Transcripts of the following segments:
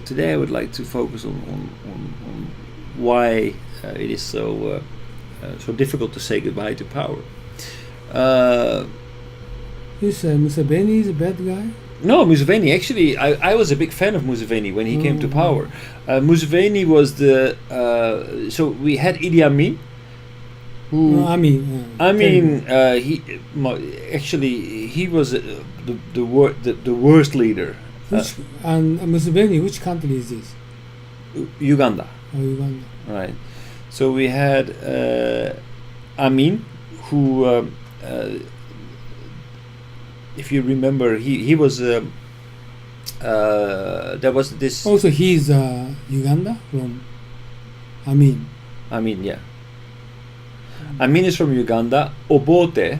today I would like to focus on why it is so difficult to say goodbye to power. Is Museveni is a bad guy? No, Museveni. Actually, I was a big fan of Museveni when he came to power. Museveni was the so we had Idi Amin. Who, he was the worst leader. And Museveni, which country is this? Uganda. Oh, Uganda. Right. So we had Amin, who, if you remember, he was. There was this. Also, he's Uganda from Amin. Amin, yeah. Amin is from Uganda. Obote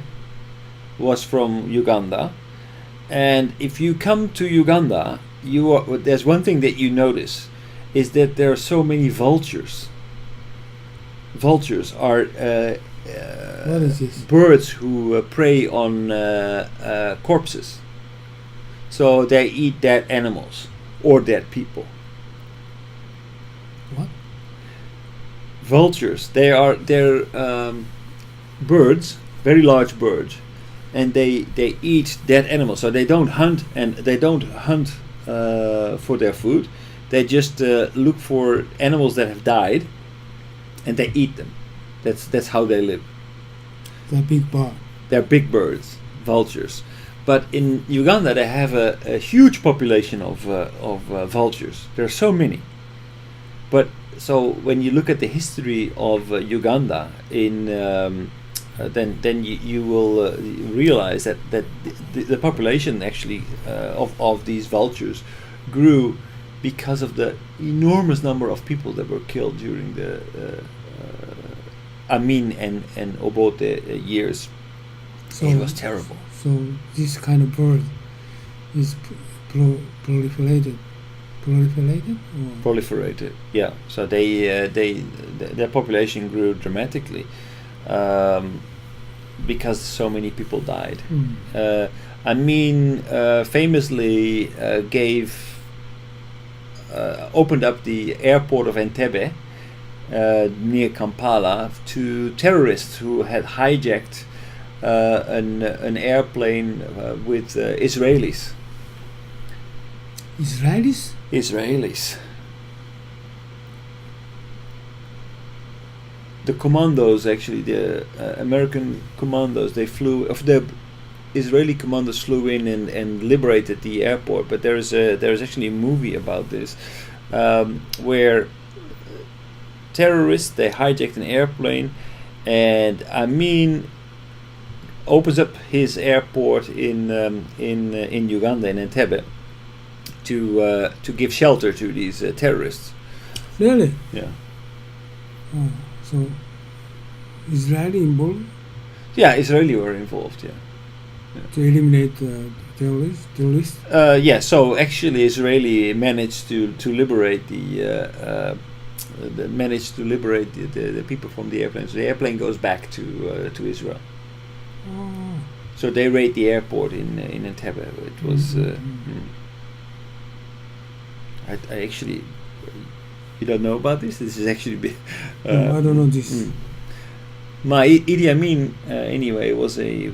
was from Uganda. And if you come to Uganda, there's one thing that you notice is that there are so many vultures. Vultures are what is this? Birds who prey on corpses. So they eat dead animals or dead people. What? Vultures. They're birds, very large birds, and they eat dead animals. So they don't hunt for their food. They just look for animals that have died, and they eat them. That's how they live. They're big bird. They're big birds, vultures. But in Uganda, they have a huge population of vultures. There are so many. But so when you look at the history of Uganda, then you will realize that the population actually of these vultures grew because of the enormous number of people that were killed during the Amin and Obote years. So it was terrible. So this kind of bird is proliferated. Proliferated, yeah. So their population grew dramatically because so many people died. Amin famously opened up the airport of Entebbe near Kampala to terrorists who had hijacked an airplane with Israelis. Israelis. The commandos, actually, the American commandos, the Israeli commandos flew in and liberated the airport. But there's actually a movie about this, where terrorists, they hijacked an airplane, and Amin opens up his airport in Uganda, in Entebbe, to give shelter to these terrorists. Really? Yeah. Oh, so Israeli involved? Yeah, Israeli were involved. Yeah. To eliminate terrorists. Yeah. So actually, Israeli managed to liberate the people from the airplane. So the airplane goes back to Israel. Oh. So they raid the airport in Entebbe. It was. I actually, you don't know about this. This is actually. No, I don't know this. My Idi Amin anyway was a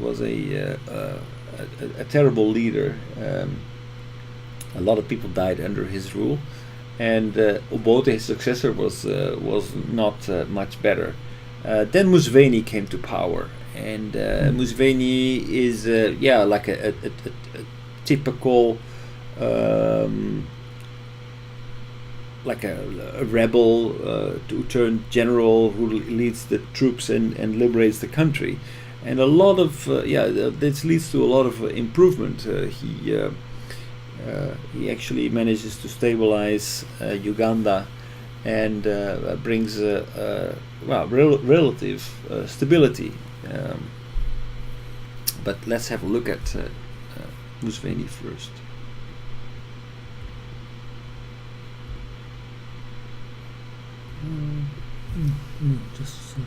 terrible leader. A lot of people died under his rule, and Obote, his successor, was not much better. Then Museveni came to power, and Museveni is like a typical. Like a rebel who turned general, who leads the troops and liberates the country, and a lot of this leads to a lot of improvement. He actually manages to stabilize Uganda and brings relative stability. But let's have a look at Museveni first. Just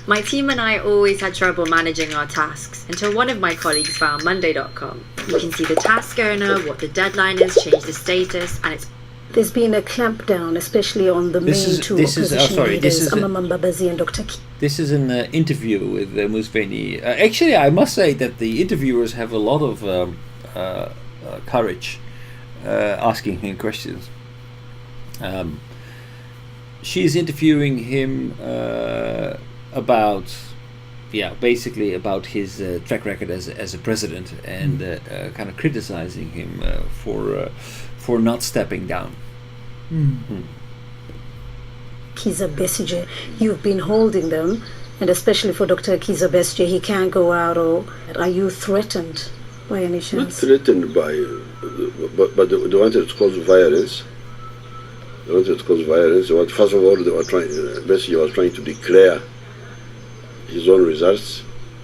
My team and I always had trouble managing our tasks until one of my colleagues found Monday.com. You can see the task owner, what the deadline is, change the status, and it's... There's been a clampdown, especially on the main two opposition leaders, Amama Mbabazi and Dr. Ki. This is an interview with Museveni. Actually, I must say that the interviewers have a lot of courage asking him questions. She's interviewing him basically about his track record as a president, and kind of criticizing him for not stepping down. Kizza Besigye, you've been holding them, and especially for Dr. Kizza Besigye, he can't go out. Or are you threatened by any chance? Not threatened by, but they wanted to cause violence. First of all, they were Besigye was trying to declare his own results,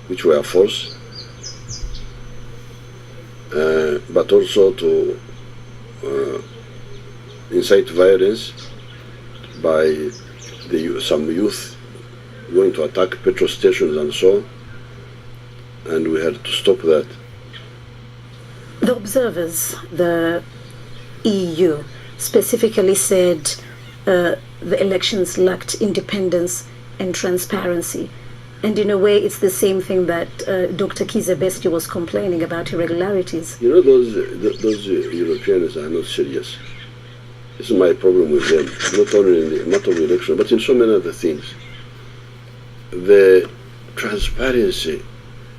which were false, but also to incite violence by some youth going to attack petrol stations and so on, and we had to stop that. The observers, the EU, specifically said the elections lacked independence and transparency. And in a way, it's the same thing that Dr. Kizza Besigye was complaining about irregularities. You know, those Europeans are not serious. This is my problem with them, not only in the matter of election, but in so many other things. The transparency,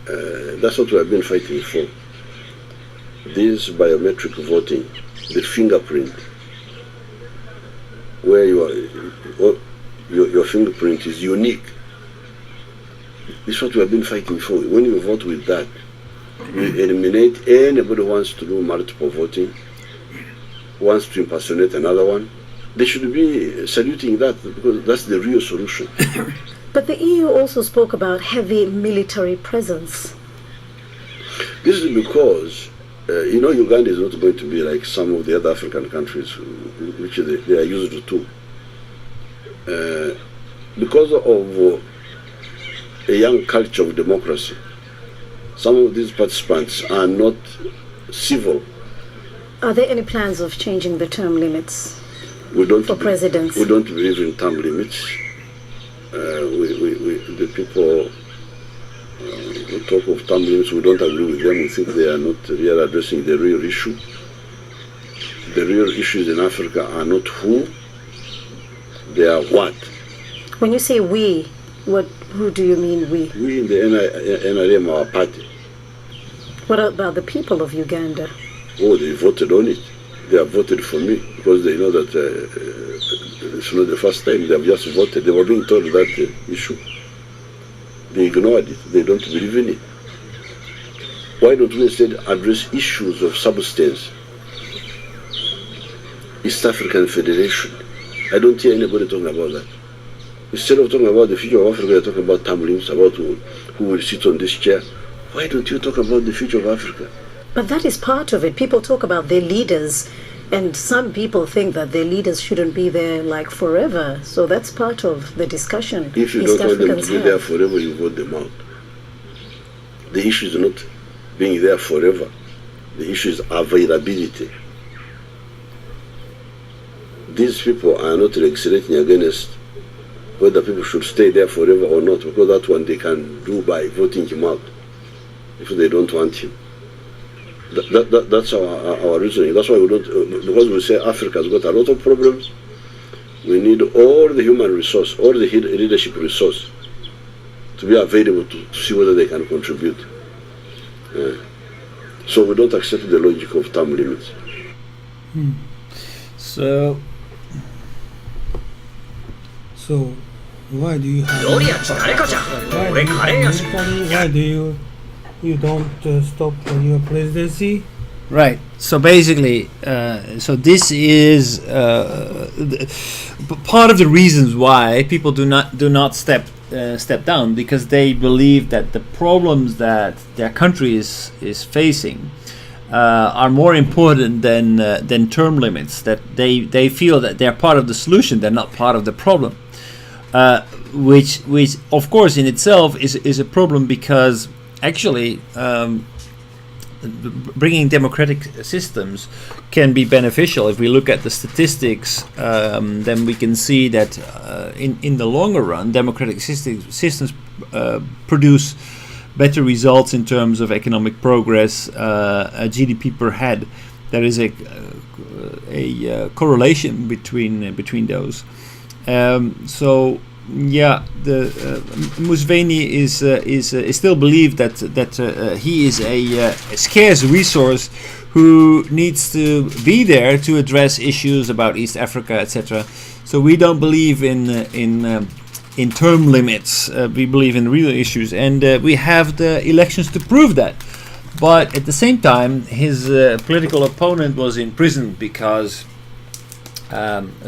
that's what we have been fighting for. This biometric voting, the fingerprint, where your fingerprint is unique. This is what we have been fighting for. When you vote with that, you eliminate anybody who wants to do multiple voting, wants to impersonate another one. They should be saluting that, because that's the real solution. But the EU also spoke about heavy military presence. This is because, Uganda is not going to be like some of the other African countries, which they are used to. Because of a young culture of democracy, some of these participants are not civil. Are there any plans of changing the term limits for presidents? We don't believe in term limits. The people who talk of term limits, we don't agree with them. We think they are not really addressing the real issue. The real issues in Africa are not who, they are what. When you say we, who do you mean we? We in the NRM, our party. What about the people of Uganda? Oh, they voted on it. They have voted for me because they know that it's not the first time they have just voted. They were being told that issue. They ignored it. They don't believe in it. Why don't we instead address issues of substance? East African Federation. I don't hear anybody talking about that. Instead of talking about the future of Africa, they're talking about term limits, about who will sit on this chair. Why don't you talk about the future of Africa? But that is part of it. People talk about their leaders, and some people think that their leaders shouldn't be there like forever. So that's part of the discussion. If you don't want them to be there forever, you vote them out. The issue is not being there forever. The issue is availability. These people are not legislating against whether people should stay there forever or not, because that one they can do by voting him out if they don't want him. That's our reasoning. That's why we don't, because we say Africa's got a lot of problems. We need all the human resource, all the leadership resource to be available to see whether they can contribute. So we don't accept the logic of term limits. So why do you have why do you don't stop your presidency? Right. So basically, so this is part of the reasons why people do not step down, because they believe that the problems that their country is facing are more important than term limits. That they feel that they're part of the solution, they're not part of the problem. which of course in itself is a problem, because actually bringing democratic systems can be beneficial. If we look at the statistics, then we can see that in the longer run, democratic systems produce better results in terms of economic progress, GDP per head. There is a correlation between those. So yeah, the Museveni is still believed that he is a scarce resource who needs to be there to address issues about East Africa, etc. So we don't believe in term limits. We believe in real issues, and we have the elections to prove that. But at the same time, his political opponent was in prison because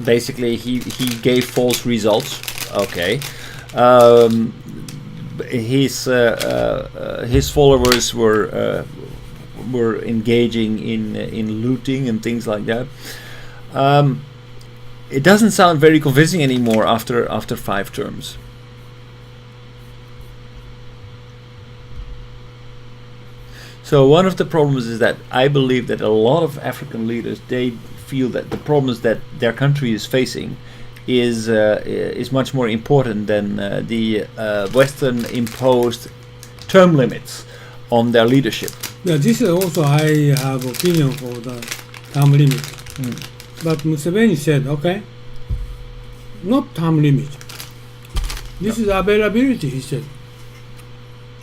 basically he gave false results. Okay, his followers were engaging in looting and things like that. It doesn't sound very convincing anymore after 5 terms. So one of the problems is that I believe that a lot of African leaders, they feel that the problems that their country is facing is much more important than the Western imposed term limits on their leadership. Yeah, this is also I have opinion for the term limit. But Museveni said, okay, not term limit. This is availability, he said.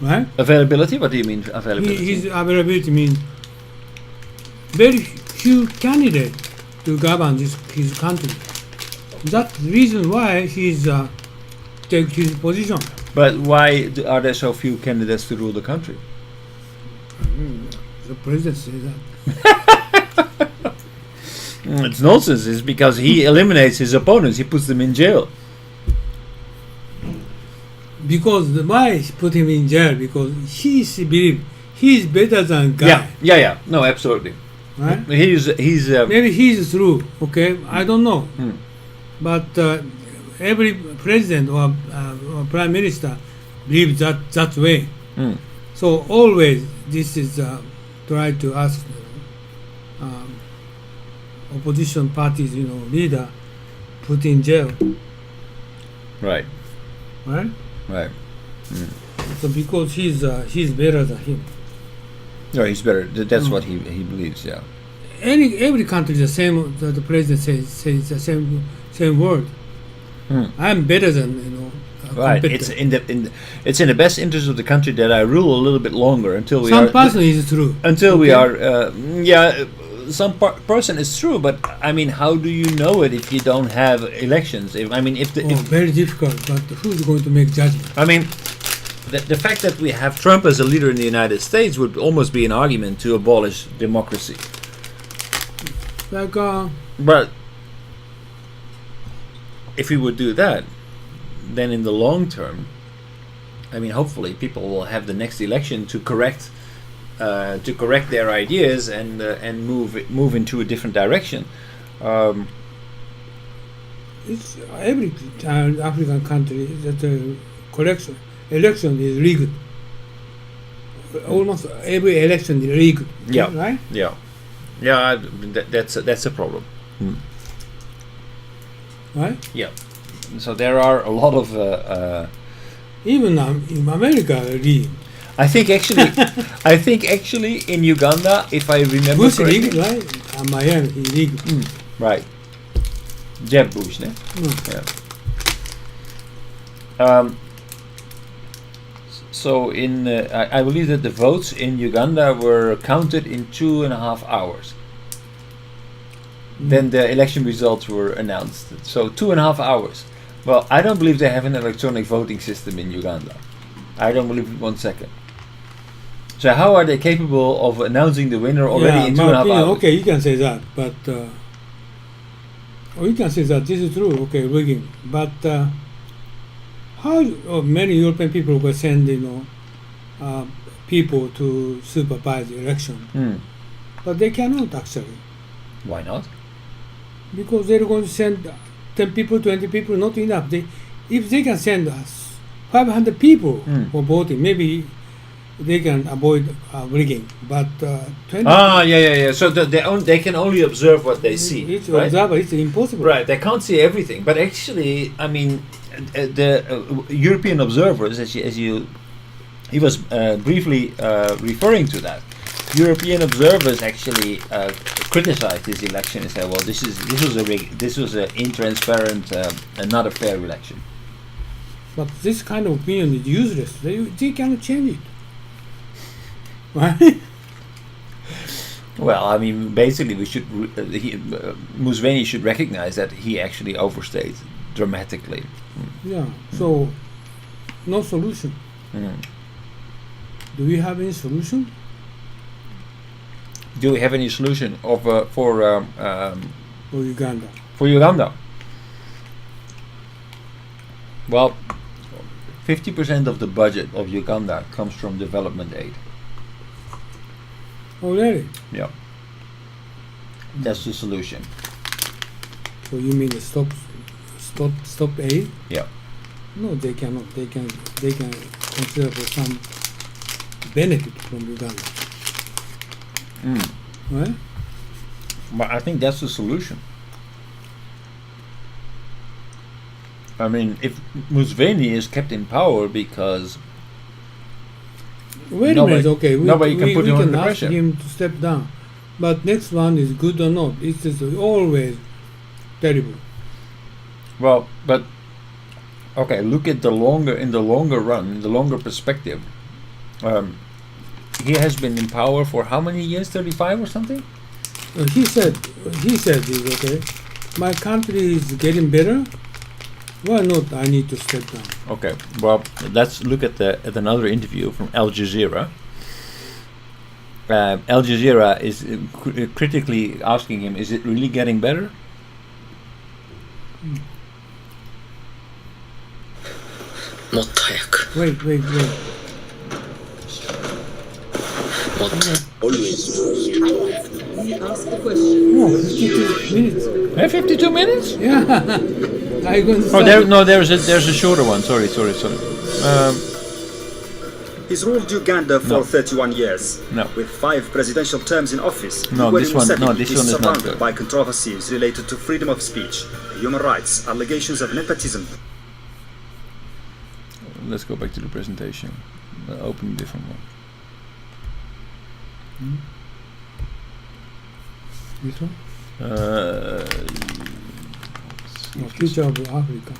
Right? Availability? What do you mean availability? His availability means very few candidates to govern his country. That's the reason why he's take his position. But why are there so few candidates to rule the country? The president says that. It's nonsense. It's because he eliminates his opponents. He puts them in jail. Because why he put him in jail? Because he believe he's better than guy. Yeah. No, absolutely. Right? He's maybe he's true. Okay, I don't know. But every president or prime minister believes that way. So always this is try to ask opposition parties, leader, put in jail. Right. So because he's better than him. No, he's better. That's what he believes. Yeah. Every country the same. The president says the same word. I'm better than Right. It's in the best interest of the country that I rule a little bit longer until we some person is true. Until we are some person is true, but I mean, how do you know it if you don't have elections? If very difficult. But who's going to make judgment? I mean, the fact that we have Trump as a leader in the United States would almost be an argument to abolish democracy. But if we would do that, then in the long term, I mean, hopefully people will have the next election to correct their ideas and move into a different direction. It's every African country that the election is rigged. Almost every election is rigged. Yeah. Right. Yeah. That's a problem. Right. Yeah. So there are a lot of even in America rigged. I think actually in Uganda, if I remember Bush correctly, rigged, right? Miami, he rigged. Right. Jeb Bush, ne? Yeah. So I believe that the votes in Uganda were counted in 2.5 hours. Then the election results were announced. So 2.5 hours. Well, I don't believe they have an electronic voting system in Uganda. I don't believe it 1 second. So how are they capable of announcing the winner already in 2.5 hours? Okay, you can say that, but you can say that this is true. Okay, rigging, but how many European people will send people to supervise the election? But they cannot actually. Why not? Because they're going to send 10 people, 20 people, not enough. if they can send us 500 people for voting, maybe they can avoid rigging. But 20. So they can only observe what they see. It's right? observer. It's impossible. Right, they can't see everything. But actually, I mean, the European observers, he was briefly referring to that. European observers actually criticized this election and said, "Well, this was an intransparent and not a fair election." But this kind of opinion is useless. They cannot change it. Right? Well, I mean, basically, Museveni should recognize that he actually overstayed dramatically. Yeah. So, no solution. Do we have any solution? Do we have any solution for Uganda? For Uganda? Well, 50% of the budget of Uganda comes from development aid. Oh, really? Yeah. That's the solution. So you mean stop aid? Yeah. No, they cannot. They can consider for some benefit from Uganda. Right? But I think that's the solution. I mean, if Museveni is kept in power because wait a minute, okay, nobody can put him under ask pressure. him to step down, but next one is good or not. It's just always terrible. Well, but okay, look at the longer run, the longer perspective. He has been in power for how many years? 35 or something? He said is okay. My country is getting better. Why not? I need to step down. Okay. Well, let's look at another interview from Al Jazeera. Al Jazeera is critically asking him, "Is it really getting better?" Wait. Always. Ask the question. No, 52 minutes. 52 minutes? Yeah. I'm going to Oh, start. there's a shorter one. Sorry. He's ruled Uganda for No. 31 years. No. With 5 presidential terms in office. No, Yoweri this one Museveni is not surrounded good. by controversies related to freedom of speech, human rights, allegations of nepotism. Let's go back to the presentation. Open a different one. This one? Future of Africa.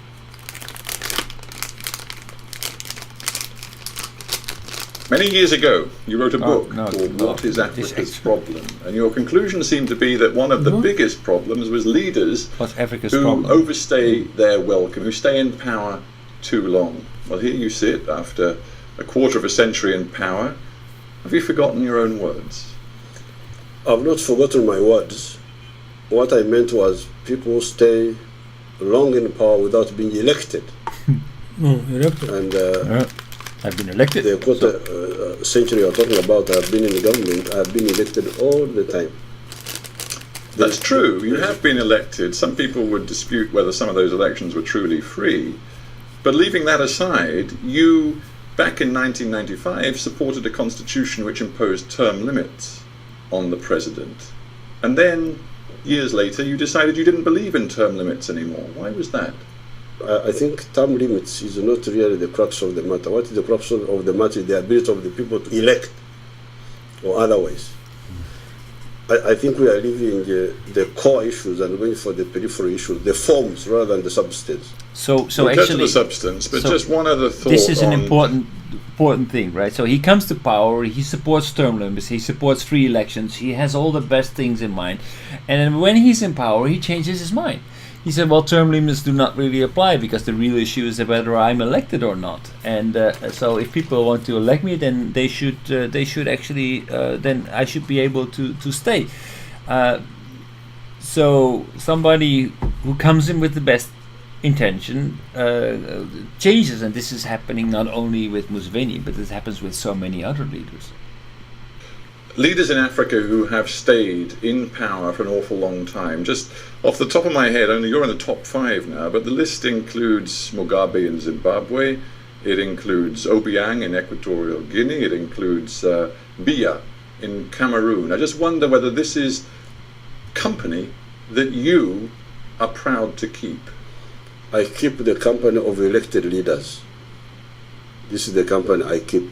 Many years ago, you wrote a Oh, book no, called no, What is this Africa's is- Problem? And your conclusion seemed to be that one of the No. biggest problems was leaders What's Africa's who problem? overstay their welcome, who stay in power too long. Well, here you sit after a quarter of a century in power. Have you forgotten your own words? I've not forgotten my words. What I meant was people stay long in power without being elected. No, elected. And I've been elected. the quarter century you're talking about, I've been in the government, I've been elected all the time. That's true. You have been elected. Some people would dispute whether some of those elections were truly free. But leaving that aside, you, back in 1995, supported a constitution which imposed term limits on the president. And then, years later, you decided you didn't believe in term limits anymore. Why was that? I think term limits is not really the crux of the matter. What is the crux of the matter is the ability of the people to elect or otherwise. I think we are leaving the core issues and going for the peripheral issues, the forms rather than the substance. So We'll get to actually, the substance, but so just one other thought. this is an on- important thing, right? So he comes to power, he supports term limits, he supports free elections, he has all the best things in mind, and then when he's in power, he changes his mind. He said, well, term limits do not really apply because the real issue is whether I'm elected or not. And so if people want to elect me, then they should actually, then I should be able to stay. So somebody who comes in with the best intention changes, and this is happening not only with Museveni, but this happens with so many other leaders. leaders in Africa who have stayed in power for an awful long time. Just off the top of my head, only you're in the top 5 now, but the list includes Mugabe in Zimbabwe, it includes Obiang in Equatorial Guinea, it includes Biya in Cameroon. I just wonder whether this is company that you are proud to keep. I keep the company of elected leaders. This is the company I keep,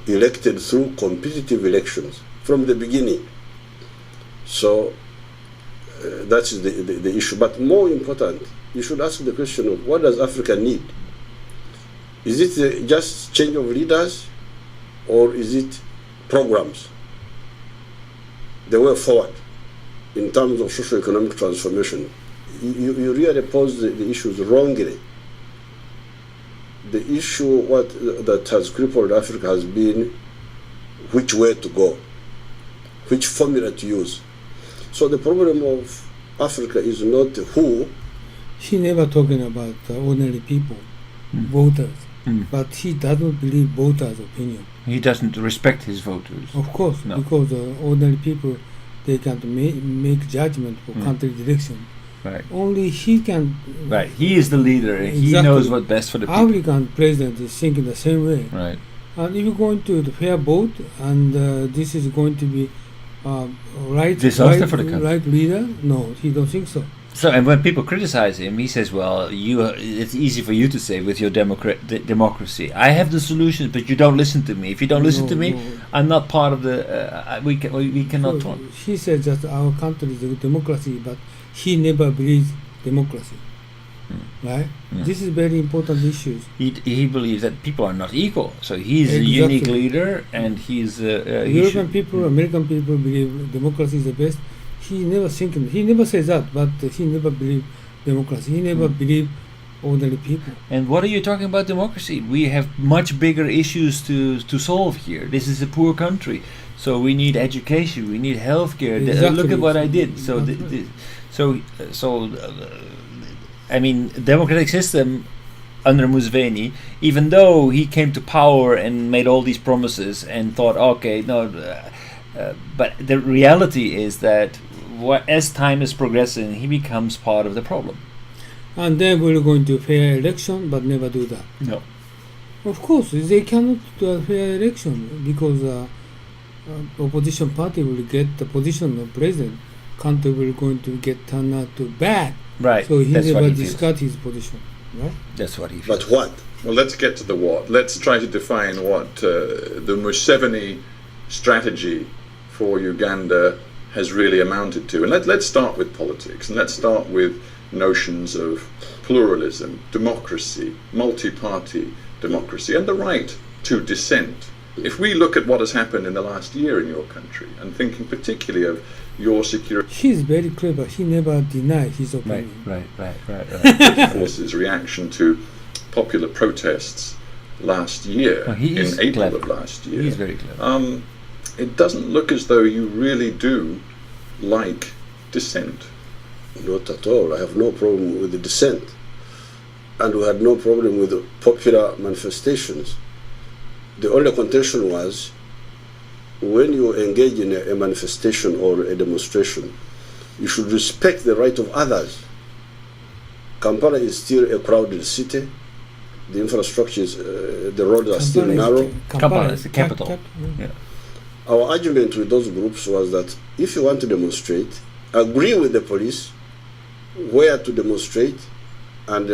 elected through competitive elections from the beginning. So that is the issue. But more important, you should ask the question of what does Africa need? Is it just change of leaders, or is it programs? The way forward in terms of socio-economic transformation. You really pose the issues wrongly. The issue that has crippled Africa has been which way to go, which formula to use. So the problem of Africa is not who. He never talking about ordinary people, voters, but he doesn't believe voters' opinion. He doesn't respect his voters. Of course, No. because ordinary people, they can't make judgment for country direction. Right. Only he can. Right. He is the leader. He Exactly. knows what's best for the people. African president is thinking the same way. Right. And if you're going to the fair vote, and this is going to be Disaster for the country. right leader, no, he don't think so. So, and when people criticize him, he says, "Well, it's easy for you to say with your democracy. I have the solutions, but you don't listen to me. If you don't listen to me, I'm not part of the. We cannot So talk." he said that our country is a democracy, but he never believes democracy. Right? This is very important issues. He believes that people are not equal. So he's a Exactly. unique leader, and he's European people, American people believe democracy is the best. He never thinking. He never says that, but he never believe democracy. He never believe ordinary people. And what are you talking about democracy? We have much bigger issues to solve here. This is a poor country, so we need education, we need healthcare. Exactly. Look at what I did. So I mean, democratic system under Museveni, even though he came to power and made all these promises and thought, okay, no, but the reality is that as time is progressing, he becomes part of the problem. And then we're going to fair election, but never do that. No. Of course, they cannot do a fair election because opposition party will get the position of president. Country will going to get turned out to bad. Right. So he That's what never he feels. discussed his position. Right? That's what he feels. But what? Well, let's get to the what. Let's try to define what the Museveni strategy for Uganda has really amounted to. And let's start with politics, and let's start with notions of pluralism, democracy, multi-party democracy, and the right to dissent. If we look at what has happened in the last year in your country, and thinking particularly of your security He's very clever. He never denied his Right, opinion. right. forces' reaction to popular protests last year, Oh, he is in April clever. of last year, He's very clever. it doesn't look as though you really do like dissent. Not at all. I have no problem with the dissent. And we had no problem with the popular manifestations. The only contention was when you engage in a manifestation or a demonstration, you should respect the right of others. Kampala is still a crowded city. The infrastructure is, the roads are still narrow. Kampala is the capital. Yeah. Our argument with those groups was that if you want to demonstrate, agree with the police where to demonstrate and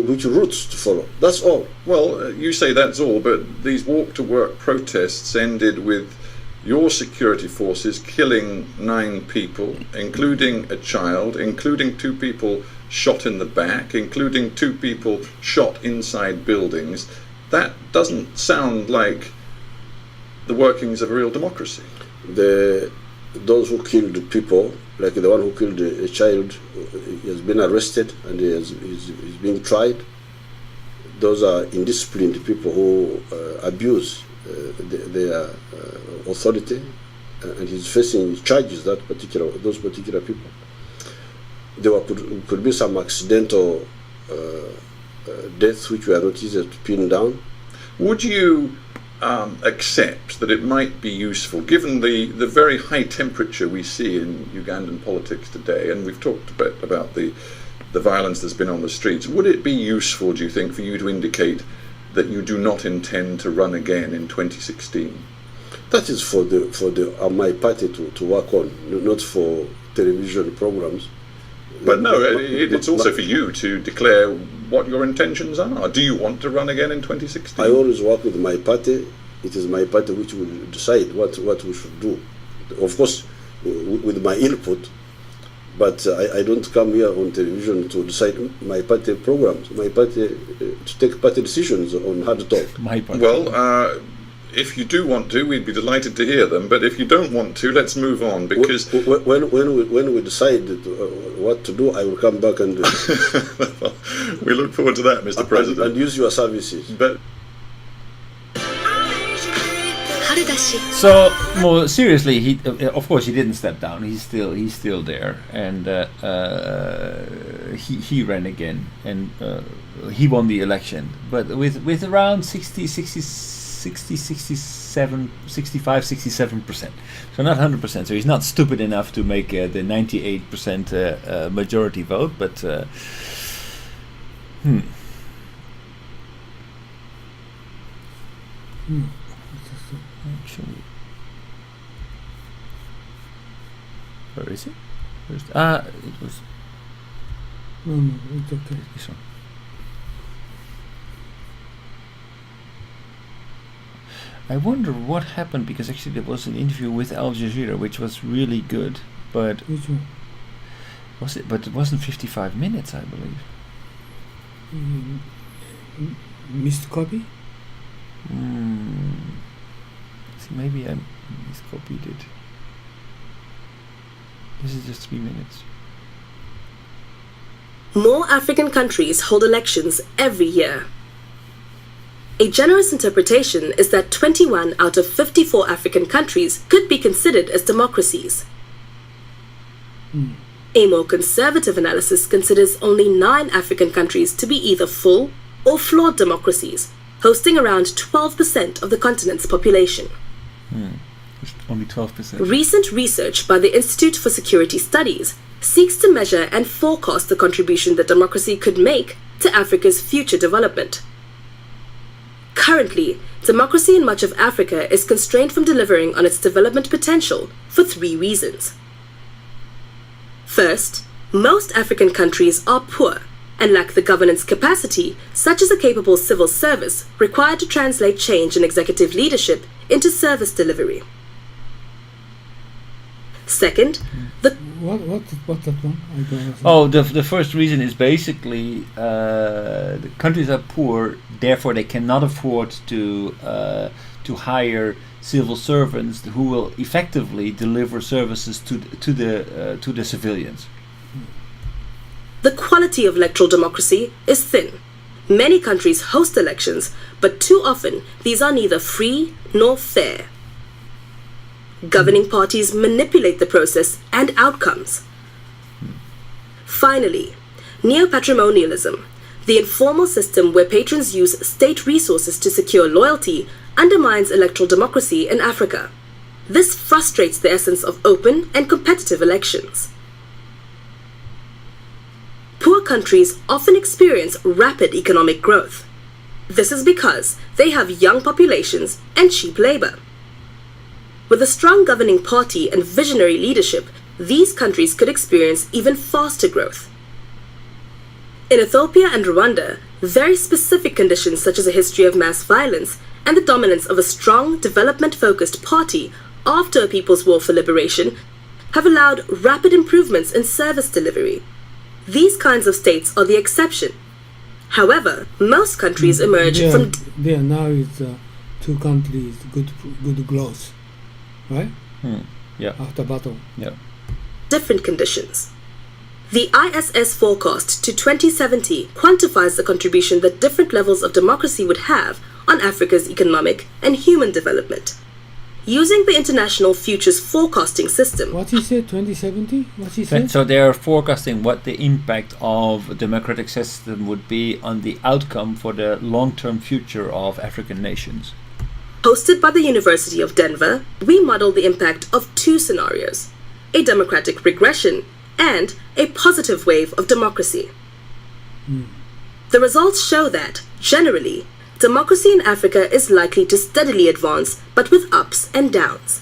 which routes to follow. That's all. Well, you say that's all, but these walk-to-work protests ended with your security forces killing 9 people, including a child, including 2 people shot in the back, including 2 people shot inside buildings. That doesn't sound like the workings of a real democracy. Those who killed people, like the one who killed a child, he has been arrested and he's being tried. Those are indisciplined people who abuse their authority, and he's facing charges. Those particular people. There could be some accidental deaths which were not easy to pin down. Would you accept that it might be useful, given the very high temperature we see in Ugandan politics today, and we've talked a bit about the violence that's been on the streets, would it be useful, do you think, for you to indicate that you do not intend to run again in 2016? That is for my party to work on, not for television programs. But no, it's also for you to declare what your intentions are. Do you want to run again in 2016? I always work with my party. It is my party which will decide what we should do. Of course, with my input, but I don't come here on television to decide my party programs. My party to take party decisions on hard talk. My party. Well, if you do want to, we'd be delighted to hear them. But if you don't want to, let's move on, because when we decide what to do, I will come back and we look forward to that, Mr. President, and use your services. But So, more seriously, he of course he didn't step down. He's still there, and he ran again, and he won the election, but with around 65-67%. So not 100%. So he's not stupid enough to make the 98% majority vote, but Actually, where is it? It was. No, it's okay. This one. I wonder what happened, because actually there was an interview with Al Jazeera which was really good, but Which one? was it? But it wasn't 55 minutes, I believe. Missed copy? See, maybe I miscopied it. This is just 3 minutes. More African countries hold elections every year. A generous interpretation is that 21 out of 54 African countries could be considered as democracies. A more conservative analysis considers only 9 African countries to be either full or flawed democracies, hosting around 12% of the continent's population. Just only 12%. Recent research by the Institute for Security Studies seeks to measure and forecast the contribution that democracy could make to Africa's future development. Currently, democracy in much of Africa is constrained from delivering on its development potential for 3 reasons. First, most African countries are poor and lack the governance capacity, such as a capable civil service required to translate change in executive leadership into service delivery. Second, What that one? I don't know. Oh, the first reason is basically the countries are poor, therefore they cannot afford to hire civil servants who will effectively deliver services to the civilians. the quality of electoral democracy is thin. Many countries host elections, but too often these are neither free nor fair. Governing parties manipulate the process and outcomes. Finally, neo-patrimonialism, the informal system where patrons use state resources to secure loyalty, undermines electoral democracy in Africa. This frustrates the essence of open and competitive elections. Poor countries often experience rapid economic growth. This is because they have young populations and cheap labor. With a strong governing party and visionary leadership, these countries could experience even faster growth. In Ethiopia and Rwanda, very specific conditions such as a history of mass violence and the dominance of a strong, development-focused party after a People's War for Liberation have allowed rapid improvements in service delivery. These kinds of states are the exception. However, most countries emerge from... There now is 2 countries, good growth, right? Yeah. After battle. Yeah. different conditions. The ISS forecast to 2070 quantifies the contribution that different levels of democracy would have on Africa's economic and human development. Using the International Futures Forecasting System. What he said, 2070? What he said? So they are forecasting what the impact of a democratic system would be on the outcome for the long-term future of African nations. Hosted by the University of Denver, we modeled the impact of two scenarios: a democratic regression and a positive wave of democracy. The results show that, generally, democracy in Africa is likely to steadily advance, but with ups and downs.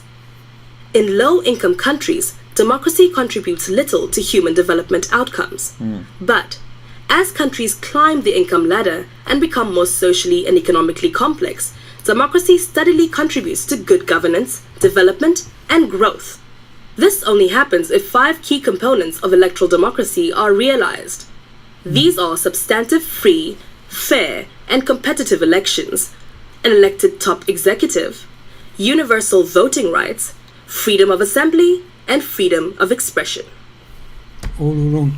In low-income countries, democracy contributes little to human development outcomes. But as countries climb the income ladder and become more socially and economically complex, democracy steadily contributes to good governance, development, and growth. This only happens if 5 key components of electoral democracy are realized. These are substantive, free, fair, and competitive elections, an elected top executive, universal voting rights, freedom of assembly, and freedom of expression. All wrong.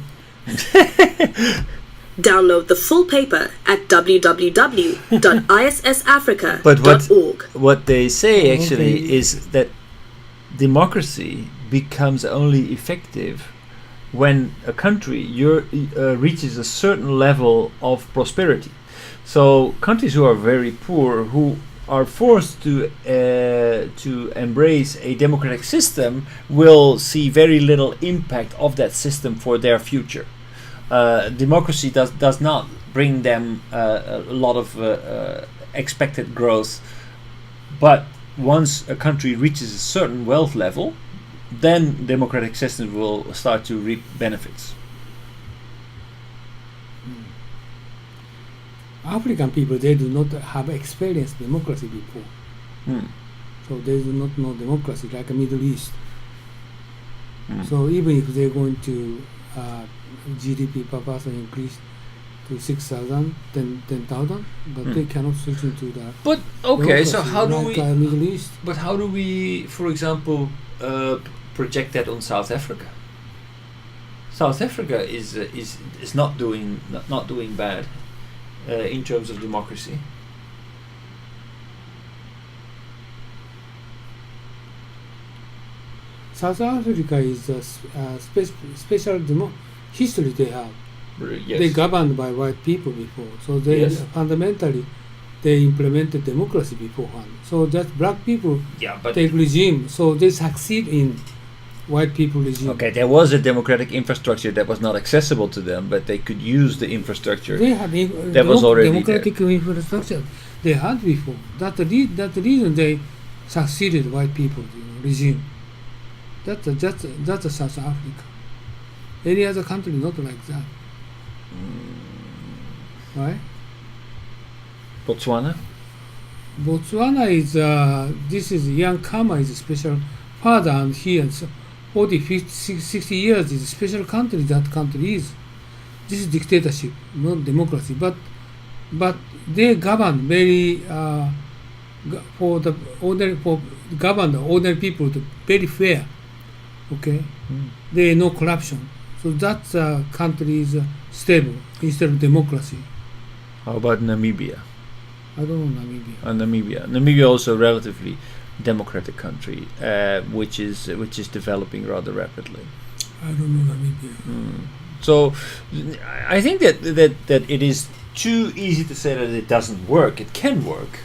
Download the full paper at www.issafrica.org. But what they say actually is that democracy becomes only effective when a country reaches a certain level of prosperity. So countries who are very poor, who are forced to embrace a democratic system, will see very little impact of that system for their future. Democracy does not bring them a lot of expected growth, but once a country reaches a certain wealth level, then democratic systems will start to reap benefits. African people, they do not have experienced democracy before. So they do not know democracy like the Middle East. So even if they're going to GDP per person increase to 6,000, 10,000, but they cannot switch into the. But okay, so democracy how do like, we? Middle East. But how do we, for example, project that on South Africa? South Africa is not doing bad in terms of democracy. South Africa is a special history they have. Yes. They governed by white people before, so they fundamentally they implemented democracy beforehand. So that black people take regime, so they succeed in white people regime. Okay, there was a democratic infrastructure that was not accessible to them, but they could use the infrastructure. They had that was already democratic there. infrastructure they had before. That's the reason they succeeded white people regime. That's South Africa. Any other country not like that. Right? Botswana? Botswana is this is young Kama is a special father, and he has 40, 50, 60 years is a special country. That country is. This is dictatorship, not democracy. But they govern very govern the ordinary people to very fair. Okay, there is no corruption. So that country is stable instead of democracy. How about Namibia? I don't know Namibia. Namibia also a relatively democratic country, which is developing rather rapidly. I don't know Namibia. So I think that it is too easy to say that it doesn't work. It can work.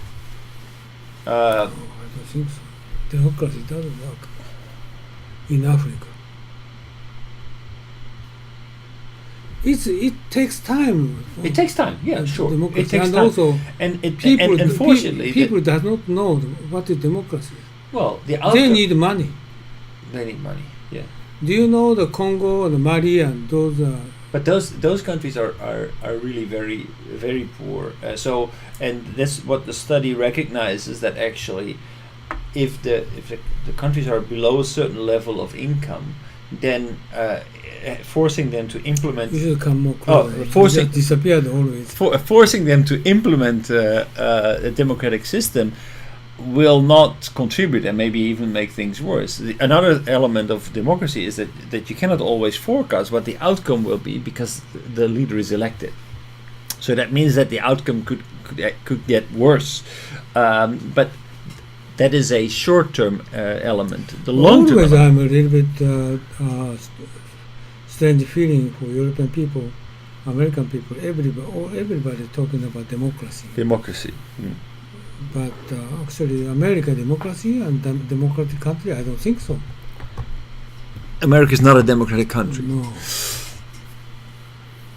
No, I don't think so. Democracy doesn't work in Africa. It takes time. It takes time. Yeah, sure. Democracy. It takes and time. Also, and unfortunately, people does not know what is democracy. Well, they need money. They need money. Yeah. Do you know the Congo and the Mali and those? But those countries are really very very poor. And that's what the study recognizes, that actually, if the countries are below a certain level of income, then forcing them to implement. You should come more close. Just disappeared always. Forcing them to implement a democratic system will not contribute and maybe even make things worse. Another element of democracy is that you cannot always forecast what the outcome will be, because the leader is elected. So that means that the outcome could get worse. But that is a short-term element. The long-term always I'm a little bit strange feeling for European people, American people, everybody talking about democracy. Democracy. But actually, America democracy and democratic country, I don't think so. America is not a democratic country. No.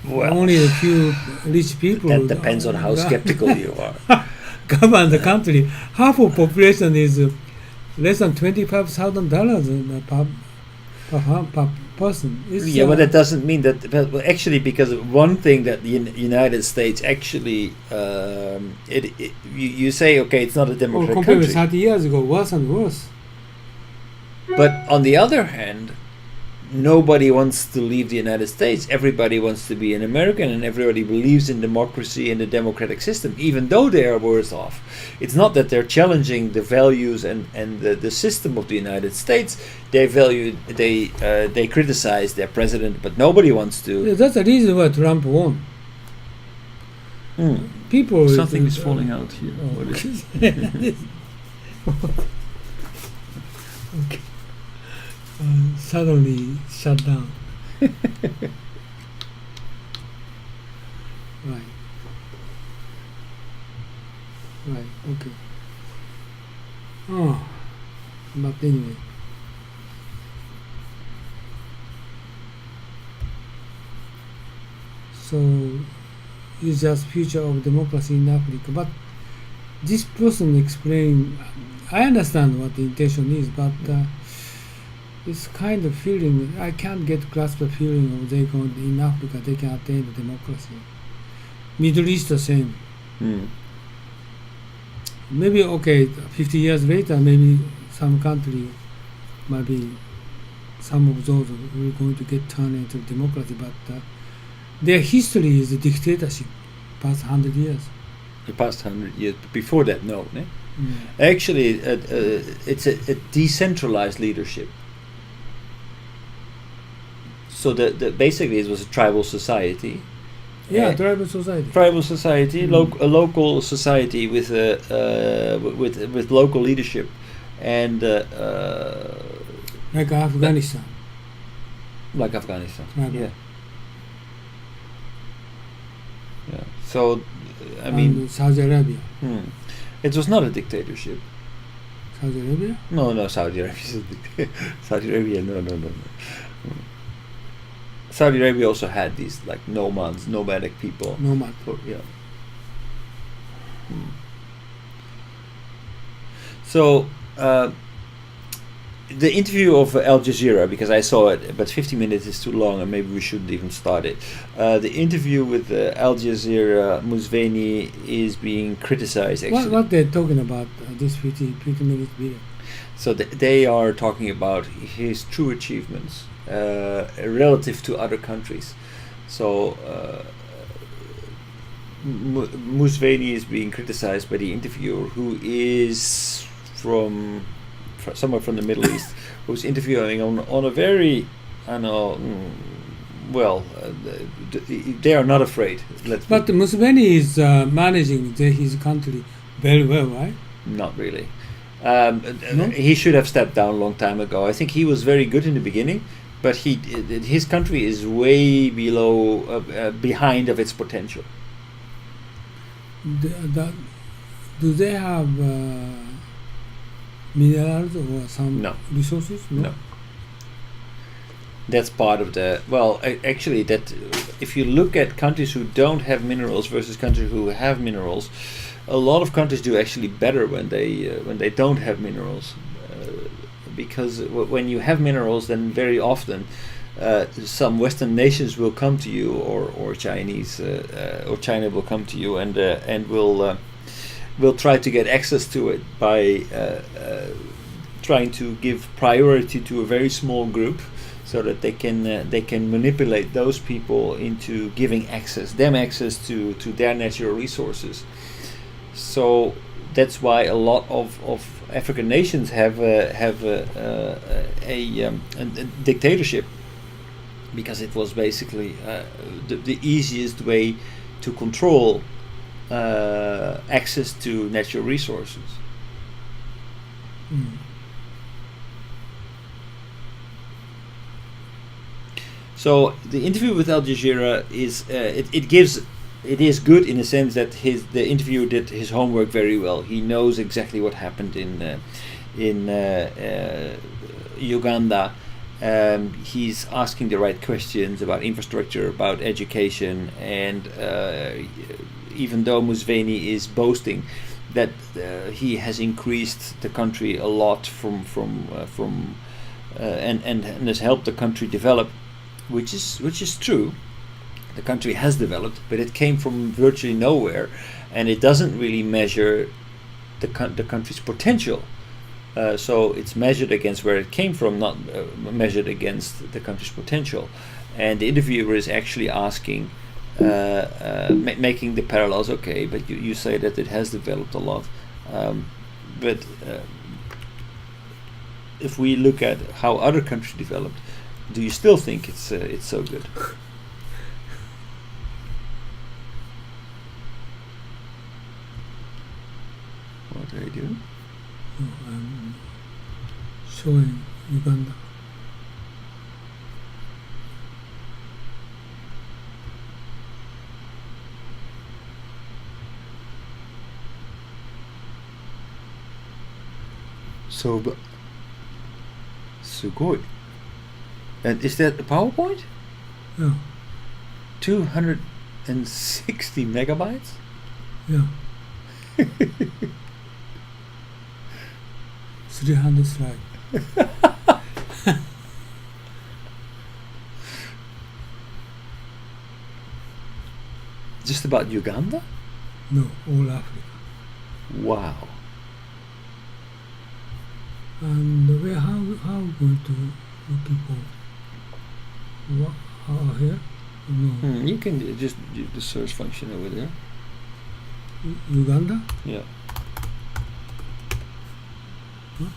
Well, Only a few rich people. that depends on how skeptical you are. Govern the country. Half of population is less than $25,000 per person. It's, Yeah, but that doesn't mean that. Well, actually, because one thing that the United States actually, you say, okay, it's not a democratic compared with country. 30 years ago, worse and worse. But on the other hand, nobody wants to leave the United States. Everybody wants to be an American, and everybody believes in democracy and the democratic system, even though they are worse off. It's not that they're challenging the values and the system of the United States. They criticize their president, but nobody wants to. Yeah, that's the reason why Trump won. People. Something is falling out here. Oh, What is it? Okay. Suddenly shut down. Right. Right. Okay. Oh, but anyway. So it's just future of democracy in Africa. But this person explained. I understand what the intention is, but it's kind of feeling. I can't grasp the feeling of they going in Africa. They can attain the democracy. Middle East the same. Maybe 50 years later, maybe some country, maybe some of those are going to get turned into democracy, but their history is a dictatorship, past 100 years. The past 100 years. Before that, no. Actually, it's a decentralized leadership. So basically, it was a tribal society. Yeah, tribal society. Tribal society, a local society with local leadership, and like Afghanistan. Like Afghanistan. Tribal. Yeah. Yeah. So, I mean, Saudi Arabia. It was not a dictatorship. Saudi Arabia? No, Saudi Arabia is a dictatorship. Saudi Arabia, no. Saudi Arabia also had these like nomadic people. Nomad. Yeah. So the interview of Al Jazeera, because I saw it, but 50 minutes is too long, and maybe we shouldn't even start it. The interview with Al Jazeera Museveni is being criticized. Actually. What they're talking about this 50 minute video? So they are talking about his true achievements relative to other countries. So Museveni is being criticized by the interviewer, who is from somewhere from the Middle East, who's interviewing on a very, they are not afraid. But Museveni is managing his country very well, right? Not really. No? He should have stepped down a long time ago. I think he was very good in the beginning, but his country is way behind of its potential. Do they have minerals or some resources? No. That's part of the actually, that if you look at countries who don't have minerals versus countries who have minerals, a lot of countries do actually better when they don't have minerals, because when you have minerals, then very often some Western nations will come to you, or Chinese or China will come to you, and will try to get access to it by trying to give priority to a very small group, so that they can manipulate those people into giving access to their natural resources. So that's why a lot of African nations have a dictatorship, because it was basically the easiest way to control access to natural resources. So the interview with Al Jazeera is it gives it is good in the sense that the interviewer did his homework very well. He knows exactly what happened in Uganda. He's asking the right questions about infrastructure, about education, and even though Museveni is boasting that he has increased the country a lot and has helped the country develop, which is true. The country has developed, but it came from virtually nowhere, and it doesn't really measure the country's potential. So it's measured against where it came from, not measured against the country's potential. And the interviewer is actually asking, making the parallels. Okay, but you say that it has developed a lot, but if we look at how other countries developed, do you still think it's so good? What are you doing? I'm showing Uganda. So, good. And is that a PowerPoint? Yeah. 260 megabytes? Yeah. 300 slides. Just about Uganda? No, all Africa. Wow. And how going to looking for what here? No. You can just do the search function over there. Uganda? Yeah. Huh?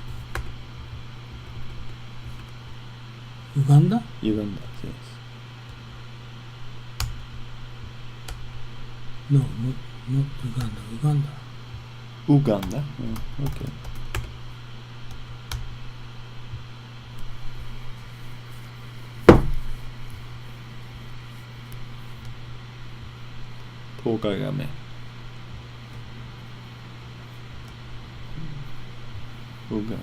Uganda? Uganda, yes. No, not Uganda. Uganda. Uganda? Oh, okay. Paul Kagame. Uganda.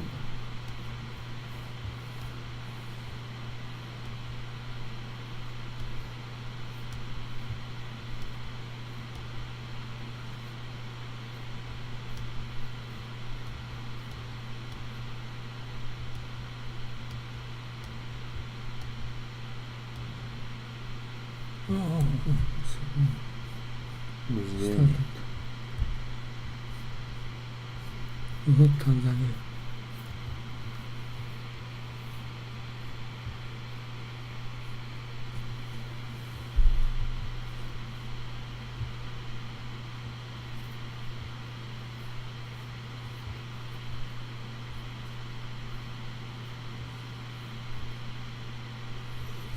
Started. Not Tanzania.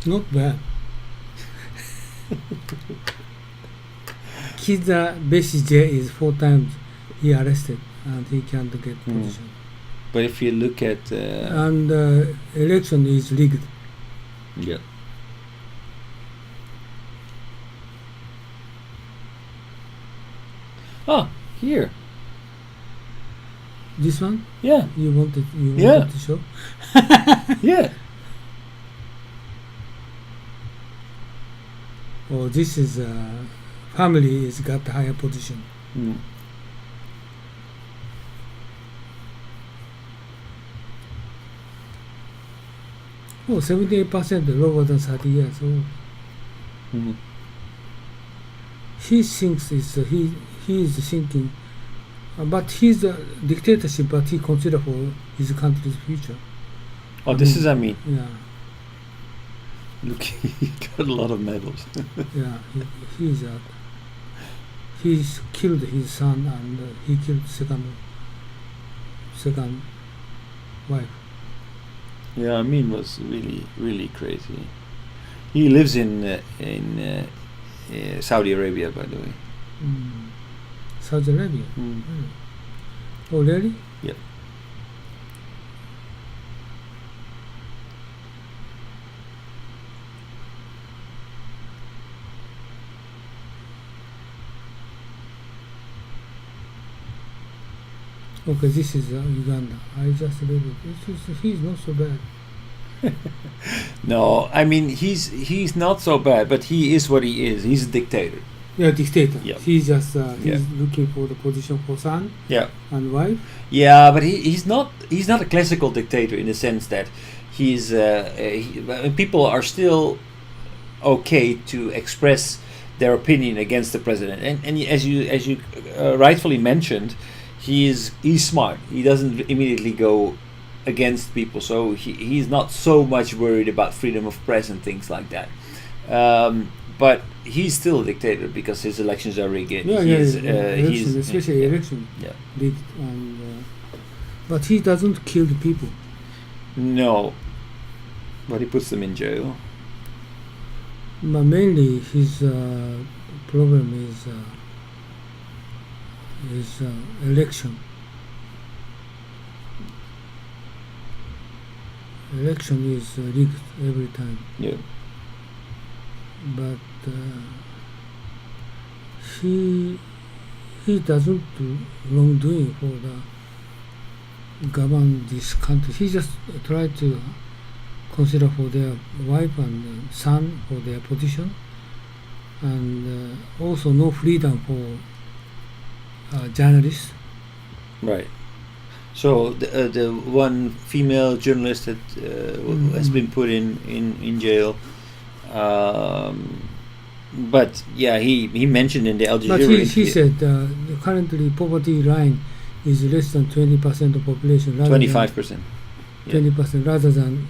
Not bad. Kiza Besigye is 4 times he arrested and he can't get position. But if you look at and election is rigged. Yeah. Ah, here. This one? Yeah. You wanted to show? Yeah. Oh, this is family is got higher position. Mm. Oh, 78% lower than 30 years old. Mm. He thinks he is thinking, but he's a dictatorship, but he consider for his country's future. Oh, this is Amin. Yeah. Look, he got a lot of medals. Yeah, he's killed his son and he killed second wife. Yeah, Amin was really crazy. He lives in Saudi Arabia, by the way. Saudi Arabia. Mm. Oh, really? Yeah. Okay, this is Uganda. I just read it. He's not so bad. No, I mean he's not so bad, but he is what he is. He's a dictator. Yeah, dictator. Yeah. He's just Yeah. he's looking for the position for son Yeah. and wife. Yeah, but he's not a classical dictator in the sense that people are still okay to express their opinion against the president, and as you rightfully mentioned, he's smart. He doesn't immediately go against people, so he's not so much worried about freedom of press and things like that. But he's still a dictator because his elections are rigged. Election, especially election Yeah. rigged, and but he doesn't kill the people. No, but he puts them in jail. But mainly his problem is election. Election is rigged every time. Yeah. But he doesn't do wrongdoing for the govern this country. He just try to consider for their wife and son for their position, and also no freedom for journalists. Right. So the one female journalist that has been put in jail. But yeah, he mentioned in the Al Jazeera But interview. he said currently poverty line is less than 20% of population. 25%. 20% rather than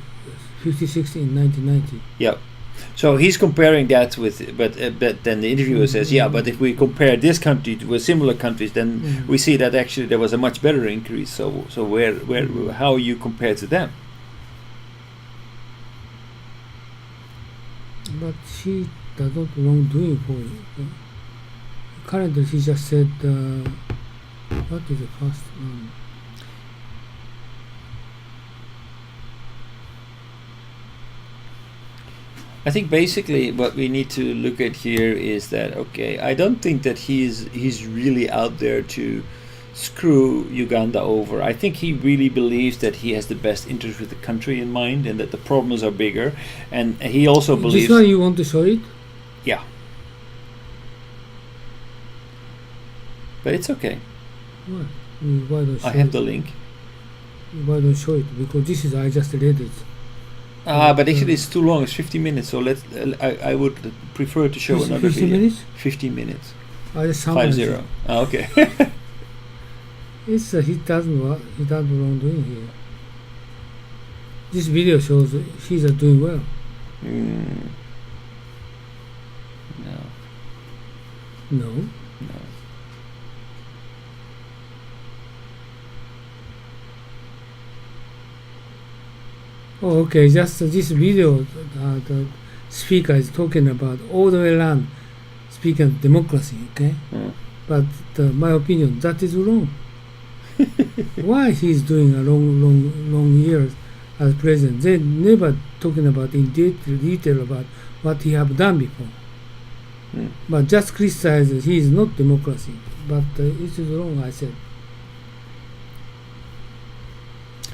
56 in 1990. Yeah. So he's comparing that with, but then the interviewer says, yeah, but if we compare this country with similar countries, then we see that actually there was a much better increase. So where how you compare to them? But he doesn't wrongdoing for it. Currently, he just said, what is the first? I think basically what we need to look at here is that, okay, I don't think that he's really out there to screw Uganda over. I think he really believes that he has the best interest with the country in mind and that the problems are bigger. And he also believes... This one you want to show it? Yeah. But it's okay. Why don't show I have it? the link. Why don't show it? Because this is, I just read it. But actually it's too long. It's 50 minutes. So I would prefer to show another 50 video. minutes? 15 minutes. I just summarized 50. it. Okay. It's he doesn't wrongdoing here. This video shows he's doing well. No. No. No. Oh, okay. Just this video, the speaker is talking about all the way around speaking of democracy. Okay, but my opinion that is wrong. Why he's doing a long years as president? They never talking about in detail about what he have done before. But just criticize he is not democracy. But it is wrong. I said.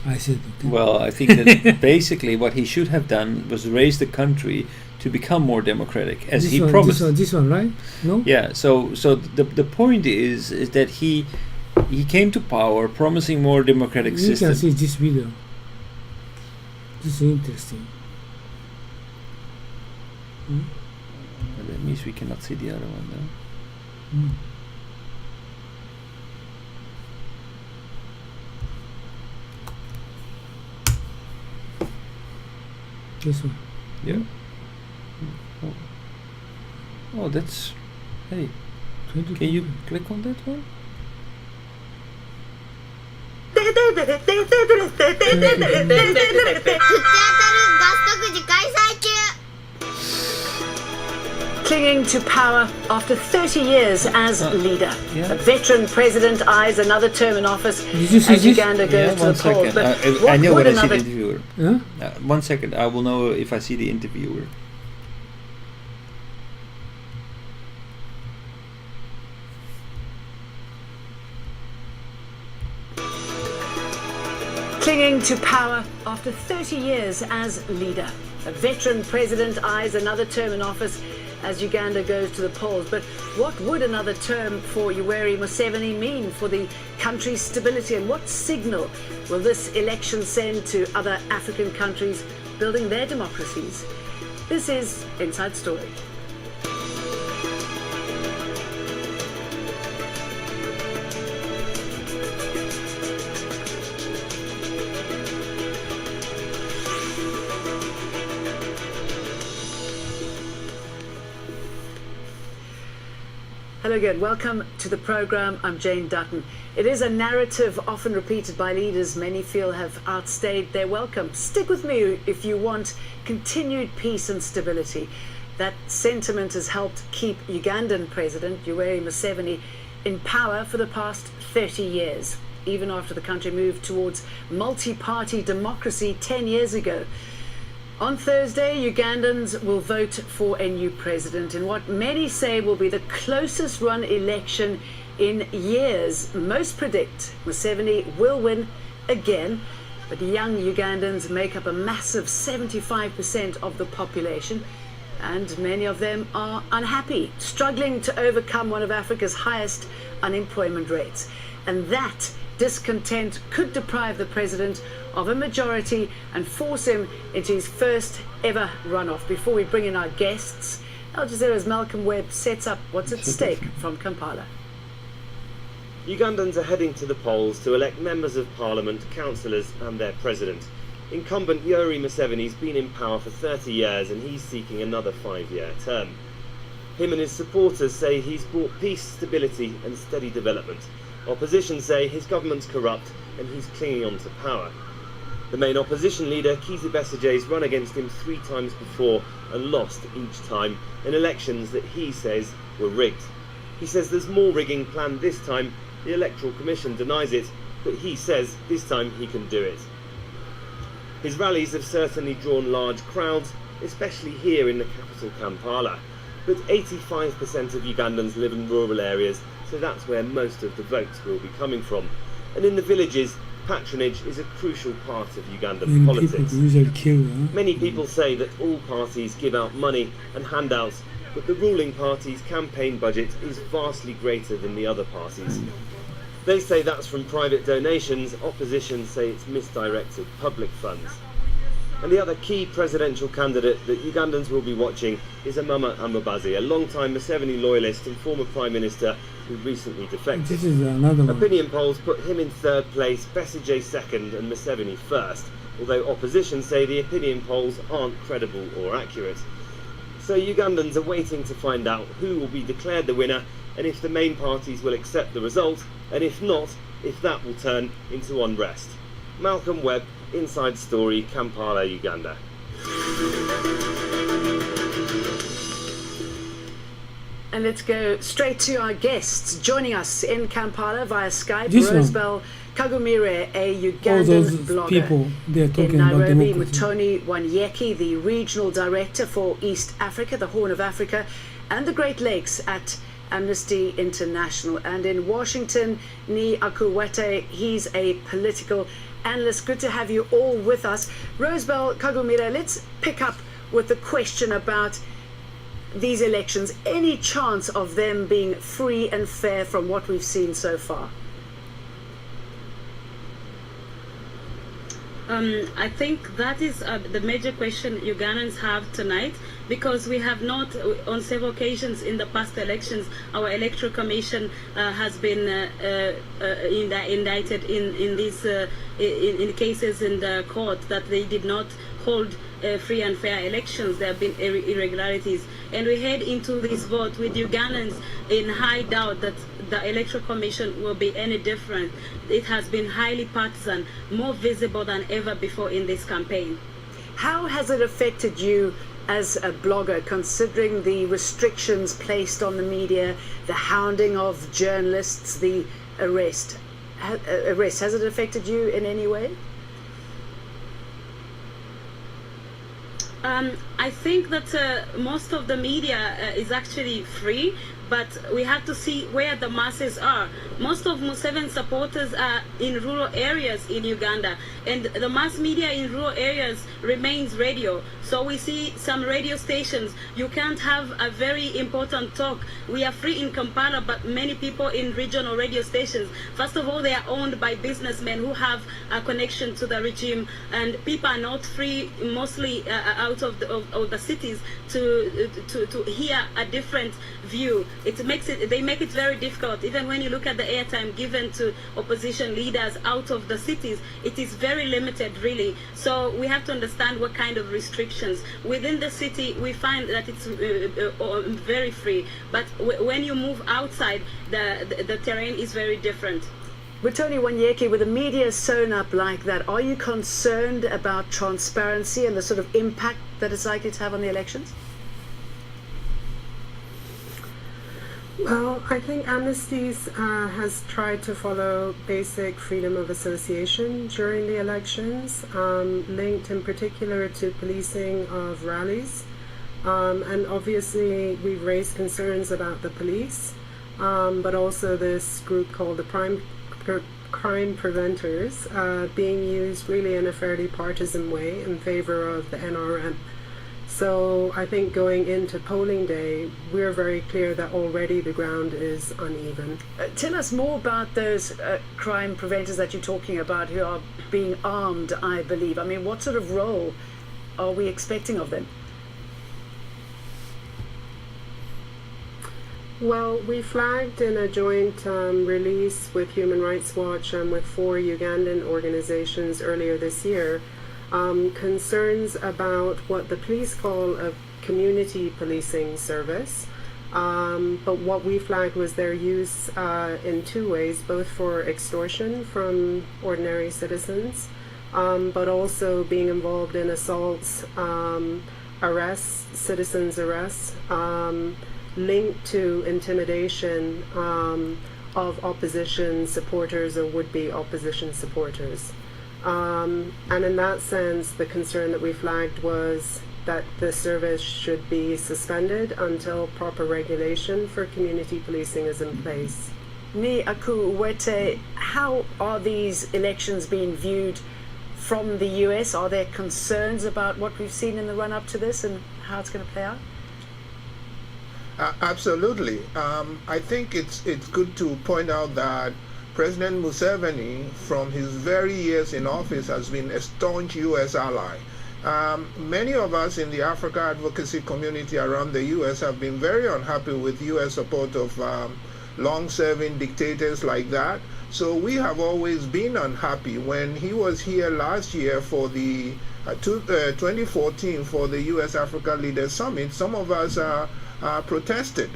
Okay. Well, I think that basically what he should have done was raise the country to become more democratic, as he promised. This one, right? No. Yeah. So the point is that he came to power promising more democratic You system. can see this video. This is interesting. But that means we cannot see the other one, though. This one. Yeah. Oh, that's. Hey, 20. can you click on that one? Clinging to power after 30 years as leader. Yeah. A veteran president eyes another term in office Did you see as this? Uganda goes to one the polls. second. But I what know would when I see the another interviewer. Huh? 1 second. I will know if I see the interviewer. clinging to power after 30 years as leader. A veteran president eyes another term in office as Uganda goes to the polls. But what would another term for Yoweri Museveni mean for the country's stability, and what signal will this election send to other African countries building their democracies? This is Inside Story. Hello again, welcome to the programme. I'm Jane Dutton. It is a narrative often repeated by leaders many feel have outstayed their welcome. Stick with me if you want continued peace and stability. That sentiment has helped keep Ugandan President Yoweri Museveni in power for the past 30 years, even after the country moved towards multi-party democracy 10 years ago. On Thursday, Ugandans will vote for a new president in what many say will be the closest run election in years. Most predict Museveni will win again, but young Ugandans make up a massive 75% of the population, and many of them are unhappy, struggling to overcome one of Africa's highest unemployment rates. And that discontent could deprive the president of a majority and force him into his first ever runoff. Before we bring in our guests, Al Jazeera's Malcolm Webb sets up what's at stake from Kampala. Ugandans are heading to the polls to elect members of parliament, councillors and their president. Incumbent Yoweri Museveni's been in power for 30 years and he's seeking another 5-year term. Him and his supporters say he's brought peace, stability and steady development. Opposition say his government's corrupt and he's clinging on to power. The main opposition leader, Kizza Besigye's run against him 3 times before and lost each time in elections that he says were rigged. He says there's more rigging planned this time. The Electoral Commission denies it, but he says this time he can do it. His rallies have certainly drawn large crowds, especially here in the capital Kampala. But 85% of Ugandans live in rural areas, so that's where most of the votes will be coming from. And in the villages, patronage is a crucial part of Ugandan politics. Many people say that all parties give out money and handouts, but the ruling party's campaign budget is vastly greater than the other parties. They say that's from private donations, opposition say it's misdirected public funds. And the other key presidential candidate that Ugandans will be watching is Amama Mbabazi, a long-time Museveni loyalist and former Prime Minister who recently defected. This is another one. Opinion polls put him in 3rd place, Besigye 2nd and Museveni 1st, although opposition say the opinion polls aren't credible or accurate. So Ugandans are waiting to find out who will be declared the winner and if the main parties will accept the result, and if not, if that will turn into unrest. Malcolm Webb, Inside Story, Kampala, Uganda. And let's go straight to our guests. Joining us in Kampala via Skype, This Rosebel Kagumire, a Ugandan blogger. In Nairobi, Mutoni Wanyeki, the Regional Director for East Africa, the Horn of Africa, and the Great Lakes at Amnesty International. And in Washington, Ni Akuwete, he's a political analyst. Good to have you all with us. Rosebel Kagumire, let's pick up with the question about these elections. Any chance of them being free and fair from what we've seen so far? I think that is the major question Ugandans have tonight, because we have not, on several occasions in the past elections, our electoral commission has been indicted in these in cases in the court that they did not hold free and fair elections. There have been irregularities, and we head into this vote with Ugandans in high doubt that the electoral commission will be any different. It has been highly partisan, more visible than ever before in this campaign. How has it affected you as a blogger, considering the restrictions placed on the media, the hounding of journalists, the arrest? Has it affected you in any way? I think that most of the media is actually free, but we have to see where the masses are. Most of Museveni supporters are in rural areas in Uganda, and the mass media in rural areas remains radio. So we see some radio stations, you can't have a very important talk. We are free in Kampala, but many people in regional radio stations, first of all, they are owned by businessmen who have a connection to the regime, and people are not free, mostly out of the cities, to hear a different view. They make it very difficult. Even when you look at the airtime given to opposition leaders out of the cities, it is very limited, really. So we have to understand what kind of restrictions. Within the city, we find that it's very free, but when you move outside, the terrain is very different. But Tony Wanyeki, with the media sewn up like that, are you concerned about transparency and the sort of impact that it's likely to have on the elections? Well, I think Amnesty has tried to follow basic freedom of association during the elections, linked in particular to policing of rallies. And obviously we've raised concerns about the police, but also this group called the crime preventers being used really in a fairly partisan way in favor of the NRM. So I think going into polling day, we're very clear that already the ground is uneven. Tell us more about those crime preventers that you're talking about who are being armed, I believe. I mean, what sort of role are we expecting of them? Well, we flagged in a joint release with Human Rights Watch and with 4 Ugandan organizations earlier this year concerns about what the police call a community policing service. But what we flagged was their use in 2 ways, both for extortion from ordinary citizens, but also being involved in assaults, arrests, citizens' arrests, linked to intimidation of opposition supporters or would-be opposition supporters. And in that sense, the concern that we flagged was that the service should be suspended until proper regulation for community policing is in place. Ni Akuwete, how are these elections being viewed from the US? Are there concerns about what we've seen in the run-up to this and how it's going to play out? Absolutely. I think it's good to point out that President Museveni, from his very years in office, has been a staunch U.S. ally. Many of us in the Africa advocacy community around the U.S. have been very unhappy with U.S. support of long-serving dictators like that. So we have always been unhappy. When he was here last year for the 2014 for the U.S. Africa Leaders Summit, some of us protested.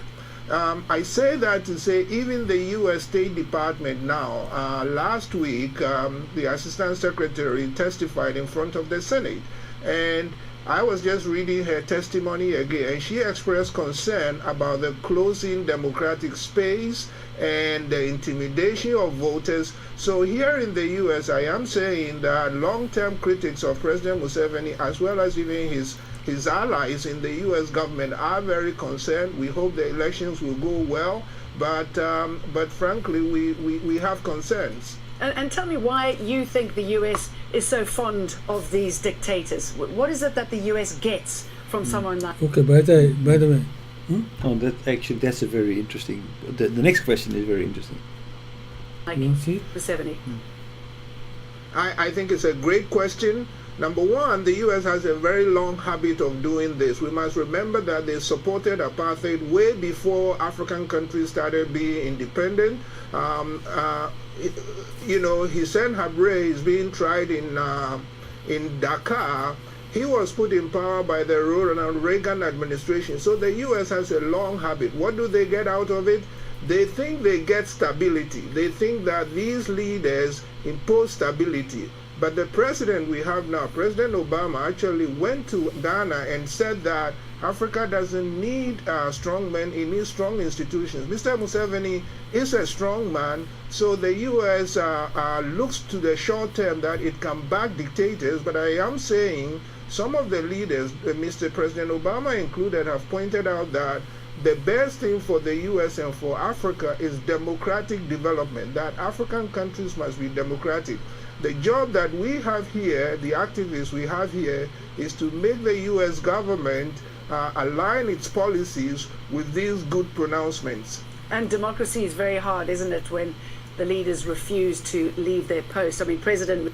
I say that to say even the U.S. State Department now, last week, the Assistant Secretary testified in front of the Senate, and I was just reading her testimony again, and she expressed concern about the closing democratic space and the intimidation of voters. So here in the U.S., I am saying that long-term critics of President Museveni, as well as even his allies in the U.S. government, are very concerned. We hope the elections will go well, but frankly, we have concerns. And tell me why you think the U.S. is so fond of these dictators. What is it that the U.S. gets from someone like? Okay, by the way. Oh, that's a very interesting. The next question is very interesting. Like Museveni. I think it's a great question. Number one, the U.S. has a very long habit of doing this. We must remember that they supported apartheid way before African countries started being independent. Hissène Habré is being tried in Dakar. He was put in power by the Ronald Reagan administration. So the U.S. has a long habit. What do they get out of it? They think they get stability. They think that these leaders impose stability. But the president we have now, President Obama, actually went to Ghana and said that Africa doesn't need strong men, it needs strong institutions. Mr. Museveni is a strong man, so the U.S. looks to the short term that it can back dictators, but I am saying some of the leaders, Mr. President Obama included, have pointed out that the best thing for the US and for Africa is democratic development, that African countries must be democratic. The job that we have here, the activists we have here, is to make the US government align its policies with these good pronouncements. And democracy is very hard, isn't it, when the leaders refuse to leave their post? I mean, President...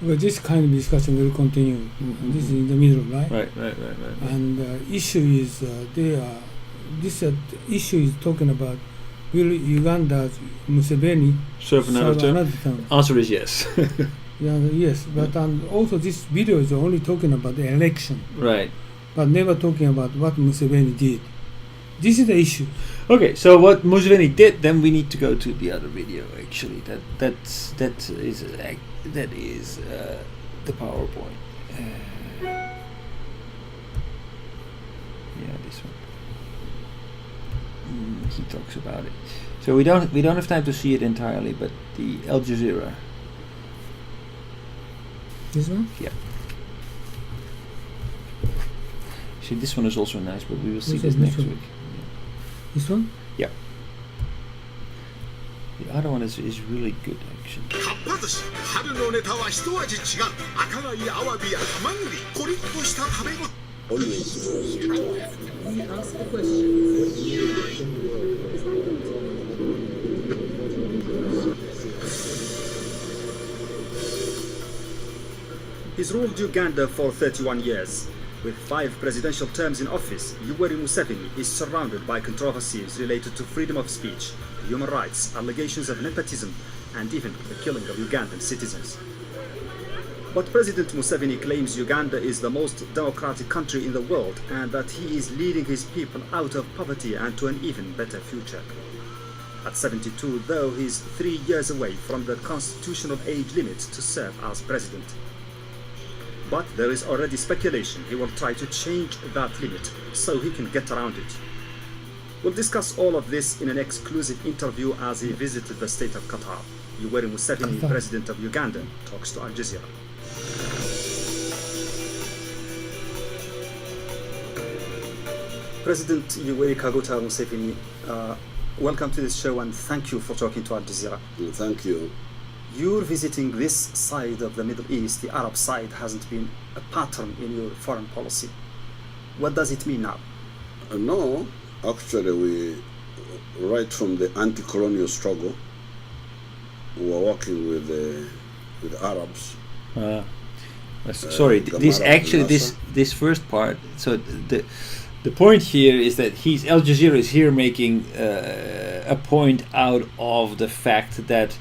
Well, this kind of discussion will continue. This is in the middle, right? Right. And issue is this issue is talking about will Uganda's Museveni serve another term? Answer is yes. Yes, but and also this video is only talking about the election, right? But never talking about what Museveni did. This is the issue. Okay, so what Museveni did, then we need to go to the other video. Actually, that is the PowerPoint. Yeah, this one. He talks about it. So we don't have time to see it entirely, but the Al Jazeera. This one? Yeah. See, this one is also nice, but we will see this next week. This one? Yeah. The other one is really good, actually. Ask the question. He's ruled Uganda for 31 years. With 5 presidential terms in office, Yoweri Museveni is surrounded by controversies related to freedom of speech, human rights, allegations of nepotism, and even the killing of Ugandan citizens. But President Museveni claims Uganda is the most democratic country in the world and that he is leading his people out of poverty and to an even better future. At 72, though, he's 3 years away from the constitutional age limit to serve as president. But there is already speculation he will try to change that limit so he can get around it. We'll discuss all of this in an exclusive interview as he visited the state of Qatar. Yoweri Museveni, President of Uganda, talks to Al Jazeera. President Yoweri Kaguta Museveni, welcome to this show and thank you for talking to Al Jazeera. Thank you. You're visiting this side of the Middle East. The Arab side hasn't been a pattern in your foreign policy. What does it mean now? No, actually we, right from the anti-colonial struggle, we were working with the Arabs. Sorry, this first part. So the point here is that Al Jazeera is here making a point out of the fact that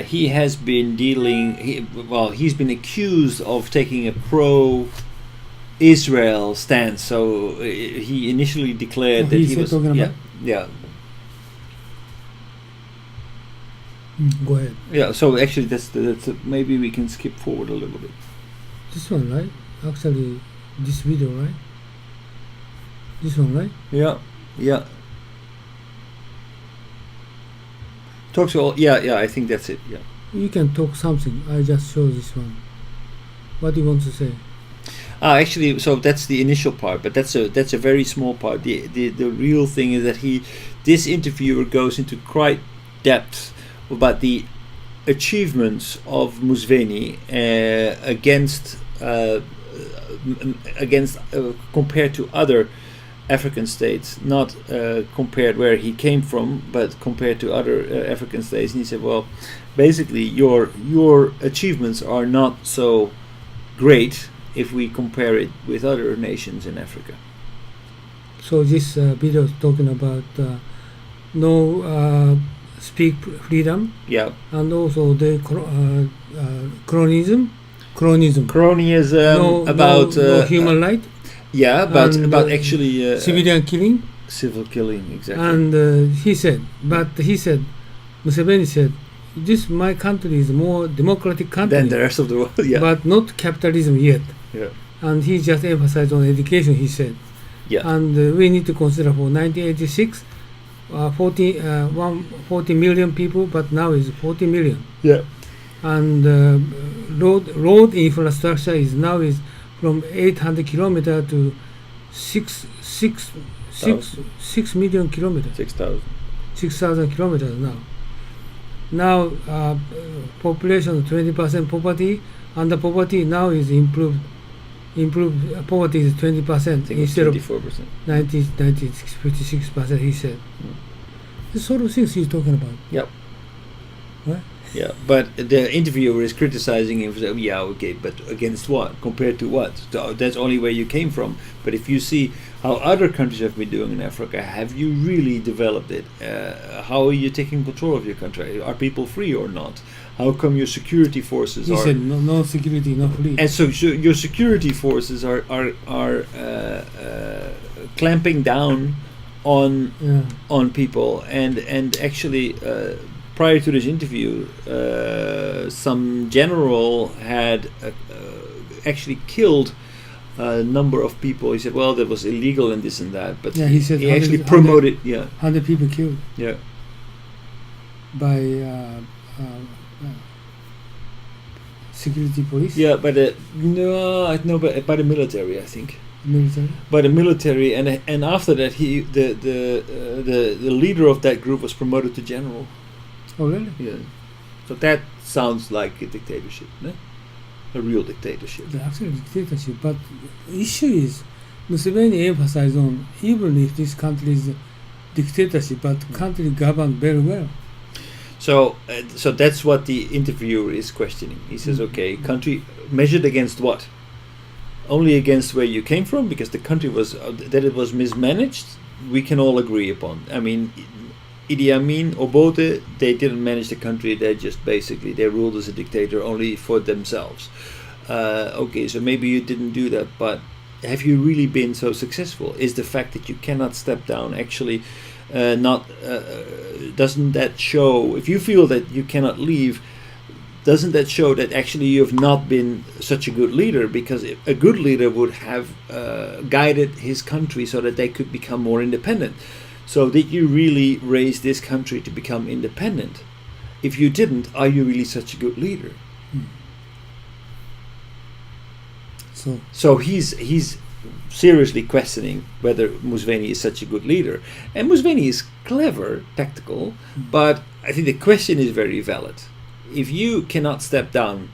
he has been he's been accused of taking a pro-Israel stance. So he initially declared that he was talking about? Yeah. Go ahead. Yeah. So actually, that's maybe we can skip forward a little bit. This one, right? Actually, this video, right? This one, right? Yeah. Talk to all. Yeah. I think that's it. Yeah. You can talk something. I just show this one. What do you want to say? Actually, so that's the initial part, but that's a very small part. The real thing is that this interviewer goes into quite depth about the achievements of Museveni against compared to other African states, not compared where he came from, but compared to other African states. And he said, well, basically your achievements are not so great if we compare it with other nations in Africa. So this video is talking about no speak freedom. Yeah. And also the cronyism. No, about no human right. Yeah, about actually civilian killing. Civil killing, exactly. And Museveni said, my country is more democratic country than the rest of the world. Yeah. But not capitalism yet. Yeah. And he just emphasized on education. He said. Yeah. And we need to consider for 1986, 40 million people, but now is 40 million. Yeah. And road infrastructure is from 800 kilometers to 6 6 million kilometers. 6,000 kilometers now. Now population 20% poverty. Under poverty now is improved. Poverty is 20% instead of 24%. 56%. He said. The sort of things he's talking about. Yep. Right? Yeah, but the interviewer is criticizing him. So, yeah, okay, but against what? Compared to what? So that's only where you came from. But if you see how other countries have been doing in Africa, have you really developed it? How are you taking control of your country? Are people free or not? How come your security forces he said no security, no free. And so your security forces are clamping down on people, and actually prior to this interview, some general had actually killed a number of people. He said, well, that was illegal and this and that, but he said he actually promoted 100 people killed by security police. Yeah, by the by the military, I think. Military. By the military, and after that, the leader of that group was promoted to general. Oh, really? Yeah. So that sounds like a dictatorship, no? A real dictatorship. The actual dictatorship, but the issue is Museveni emphasized on even if this country is a dictatorship, but country governed very well. So that's what the interviewer is questioning. He says, okay, country measured against what? Only against where you came from, because the country was that it was mismanaged. We can all agree upon. I mean, Idi Amin, Obote, they didn't manage the country. They just basically they ruled as a dictator only for themselves. Okay, so maybe you didn't do that, but have you really been so successful? Is the fact that you cannot step down actually doesn't that show, if you feel that you cannot leave, doesn't that show that actually you have not been such a good leader? Because a good leader would have guided his country so that they could become more independent. So did you really raise this country to become independent? If you didn't, are you really such a good leader? So he's seriously questioning whether Museveni is such a good leader. And Museveni is clever, tactical, but I think the question is very valid. If you cannot step down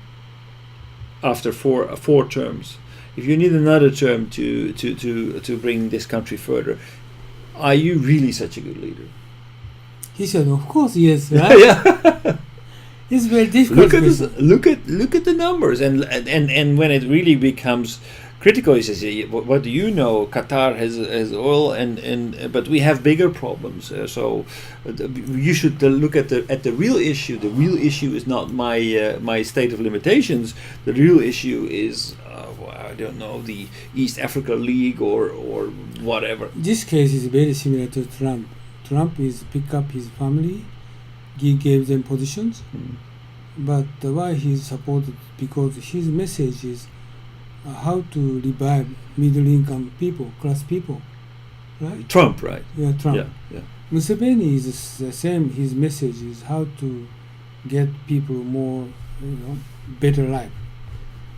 after four terms, if you need another term to bring this country further, are you really such a good leader? He said, "Of course, yes." Right? Yeah. It's very difficult. Look at the numbers, and when it really becomes critical, he says, "What do you know? Qatar has oil, but we have bigger problems. So you should look at the real issue. The real issue is not my state of limitations. The real issue is I don't know, the East Africa League or whatever." This case is very similar to Trump. Trump is pick up his family, he gave them positions, but why he's supported? Because his message is how to revive middle-income people, class people, right? Trump, right? Yeah, Trump. Yeah. Museveni is the same. His message is how to get people more, better life,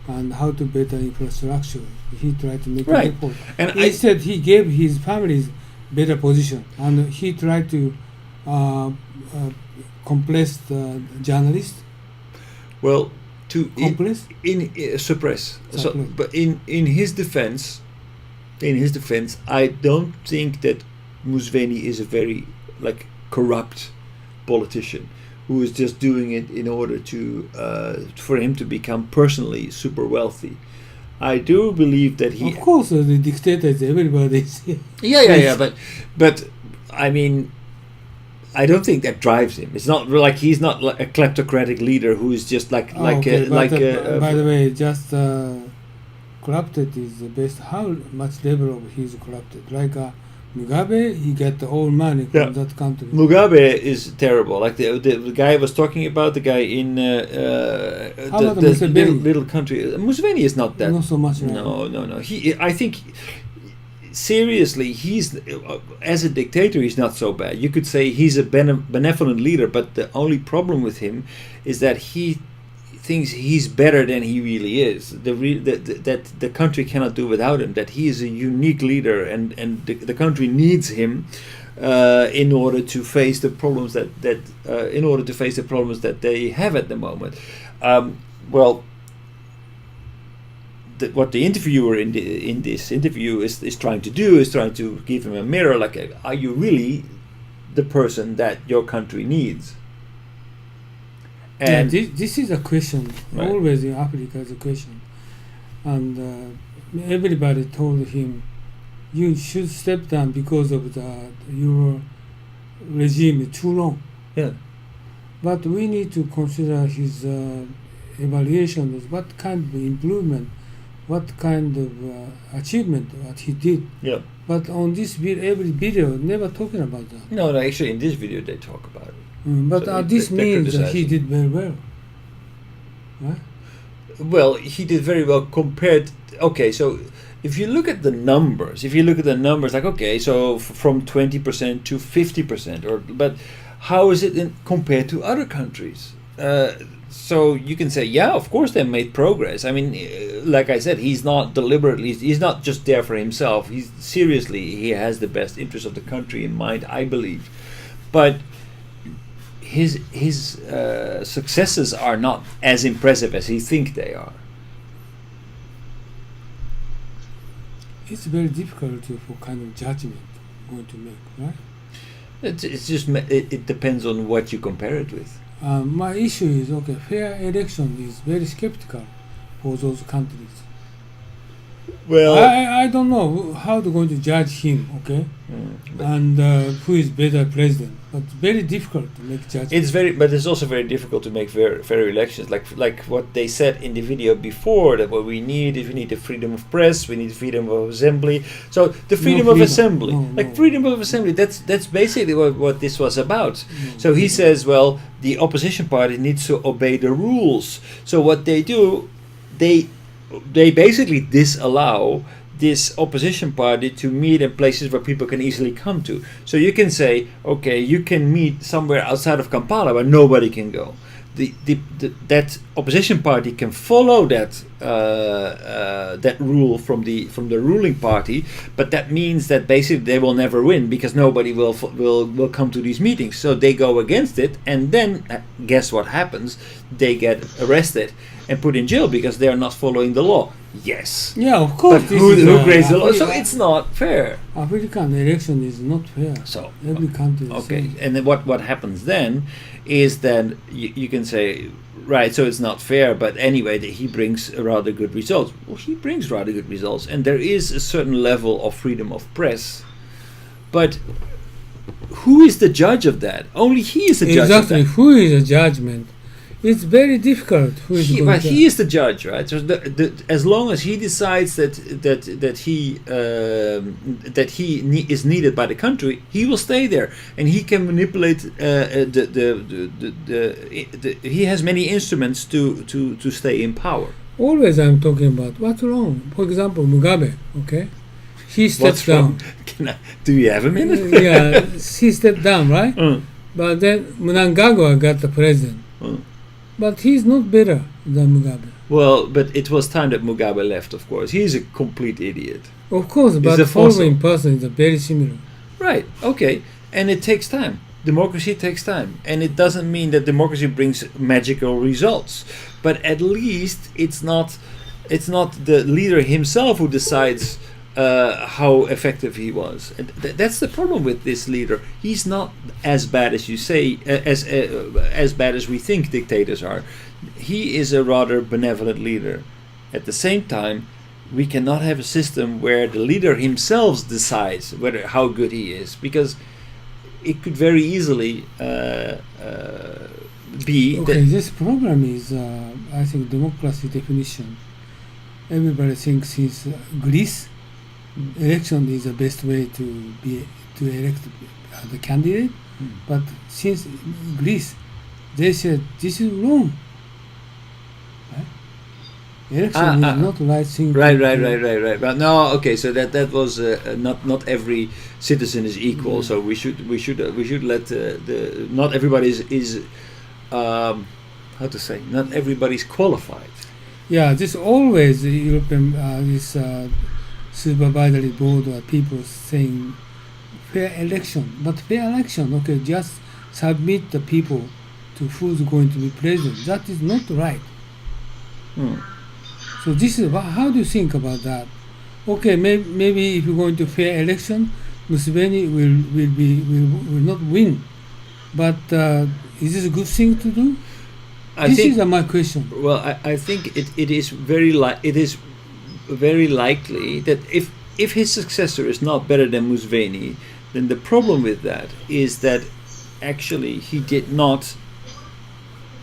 and how to better infrastructure. He tried to make an effort. And instead, he gave his families better position, and he tried to compress the journalists. Well, suppress. So, but in his defense, I don't think that Museveni is a very corrupt politician who is just doing it in order to for him to become personally super wealthy. I do believe that he. Of course, the dictators, everybody. Yeah. But I mean, I don't think that drives him. It's not like he's not like a kleptocratic leader who is just by the way, just corrupted is the best. How much level of he's corrupted? Like Mugabe, he got all money from that country. Mugabe is terrible. Like the guy I was talking about, the guy in the little country. Museveni is not that. Not so much. Right? No. I think. Seriously, he's as a dictator, he's not so bad. You could say he's a benevolent leader, but the only problem with him is that he thinks he's better than he really is. That the country cannot do without him. That he is a unique leader, and the country needs him in order to face the problems that they have at the moment. What the interviewer in this interview is trying to do is trying to give him a mirror, like, are you really the person that your country needs? And this is a question. Right. Always in Africa is a question, and everybody told him, you should step down because of your regime is too long. Yeah. But we need to consider his evaluation is what kind of improvement, what kind of achievement what he did. Yeah. But on this every video, never talking about that. No, actually, in this video they talk about it. But So this they means that he criticize did very well. Right? Well, he did very well compared. Okay, so if you look at the numbers, like, okay, so from 20% to 50%, but how is it compared to other countries? So you can say, yeah, of course they made progress. I mean, like I said, he's not just there for himself. He has the best interest of the country in mind, I believe. But his successes are not as impressive as he thinks they are. It's very difficult for kind of judgment going to make, right? It depends on what you compare it with. My issue is, okay, fair election is very skeptical for those countries. Well, I don't know how they're going to judge him, okay, and who is better president. But very difficult to make judgment. But it's also very difficult to make fair elections. Like what they said in the video before, that what we need is the freedom of press, we need freedom of assembly. So the freedom of assembly, freedom of assembly. That's basically what this was about. So he says, well, the opposition party needs to obey the rules. So what they do, they basically disallow this opposition party to meet in places where people can easily come to. So you can say, okay, you can meet somewhere outside of Kampala where nobody can go. That opposition party can follow that rule from the ruling party, but that means that basically they will never win because nobody will come to these meetings. So they go against it, and then guess what happens? They get arrested and put in jail because they are not following the law. Yes. Yeah, of course. But who creates the law? So it's not fair. African election is not fair. So every country. Okay, and then what happens then is that you can say, right, so it's not fair, but anyway, he brings rather good results. Well, he brings rather good results, and there is a certain level of freedom of press, but who is the judge of that? Only he is the judge of that. Exactly, who is the judgment? It's very difficult. But he is the judge, right? So as long as he decides that he is needed by the country, he will stay there, and he can manipulate. He has many instruments to stay in power. Always, I'm talking about what's wrong. For example, Mugabe. Okay, he stepped down. Do you have a minute? Yeah, he stepped down, right? But then Mnangagwa got the president. But he's not better than Mugabe. Well, but it was time that Mugabe left, of course. He's a complete idiot. Of course, but the following person is very similar. Right, okay. And it takes time. Democracy takes time. And it doesn't mean that democracy brings magical results. But at least it's not the leader himself who decides how effective he was. And that's the problem with this leader. He's not as bad as you say, as bad as we think dictators are. He is a rather benevolent leader. At the same time, we cannot have a system where the leader himself decides how good he is, because it could very easily be. Okay, this program is, I think, democracy definition. Everybody thinks it's Greece. Election is the best way to elect the candidate, but since Greece, they said this is wrong. Right? Election is not the right thing. Right. But no, okay. So that was not every citizen is equal. So we should let not everybody is how to say, not everybody's qualified. Yeah, this always European this supervisory board or people saying fair election, but fair election, okay, just submit the people to who's going to be president. That is not right. So this is how do you think about that? Okay, maybe if you're going to fair election, Museveni will not win, but is this a good thing to do? This is my question. Well, I think it is very likely that if his successor is not better than Museveni, then the problem with that is that actually he did not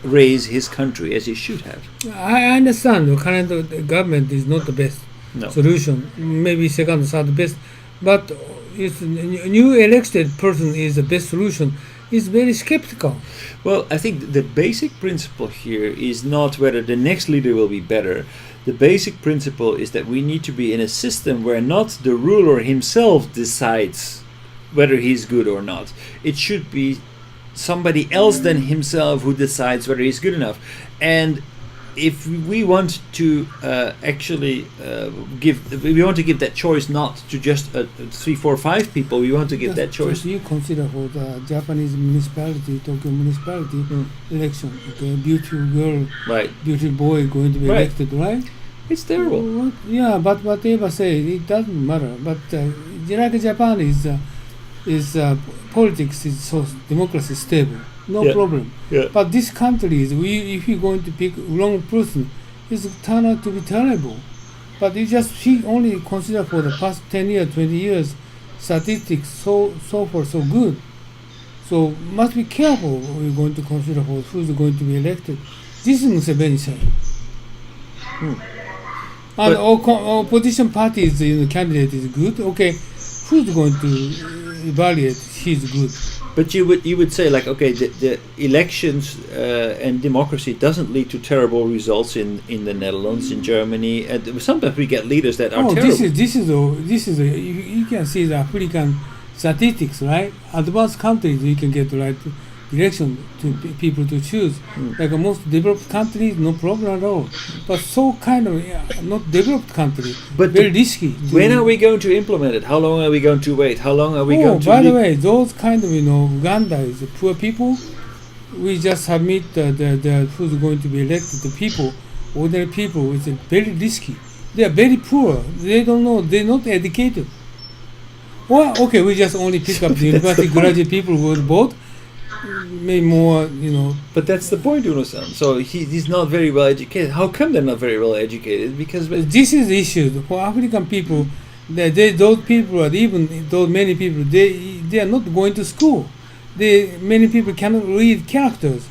raise his country as he should have. I understand the current government is not the best solution. Maybe second, third best, but if a new elected person is the best solution, is very skeptical. Well, I think the basic principle here is not whether the next leader will be better. The basic principle is that we need to be in a system where not the ruler himself decides whether he's good or not. It should be somebody else than himself who decides whether he's good enough. And if we want to we want to give that choice not to just 3, 4, 5 people. We want to give that choice. Just you consider for the Japanese municipality, Tokyo municipality election. Okay, beautiful girl, right? Beautiful boy going to be elected, right? It's terrible. Yeah, but whatever say, it doesn't matter. But like Japan is politics is so democracy stable. No problem. Yeah. But this country is if you're going to pick wrong person, it's turn out to be terrible. But you just only consider for the past 10 years, 20 years, statistics so far so good. So must be careful. We're going to consider for who's going to be elected. This is Museveni saying. And opposition parties, candidate is good. Okay, who's going to evaluate? He's good. But you would say like, okay, the elections and democracy doesn't lead to terrible results in the Netherlands, in Germany. And sometimes we get leaders that are terrible. This is you can see the African statistics, right? Advanced countries you can get the right direction to people to choose. Like most developed countries, no problem at all. But so kind of not developed countries, but very risky. When are we going to implement it? How long are we going to wait? How long are we going to? By the way, those kind of Uganda is poor people. We just submit the who's going to be elected. The people, ordinary people, is very risky. They are very poor. They don't know. They're not educated. Well, okay, we just only pick up the university graduate people who would vote. Maybe more, But that's the point, Uno-san. So he's not very well educated. How come they're not very well educated? Because this is the issue for African people. Those people are many people. They are not going to school. Many people cannot read characters,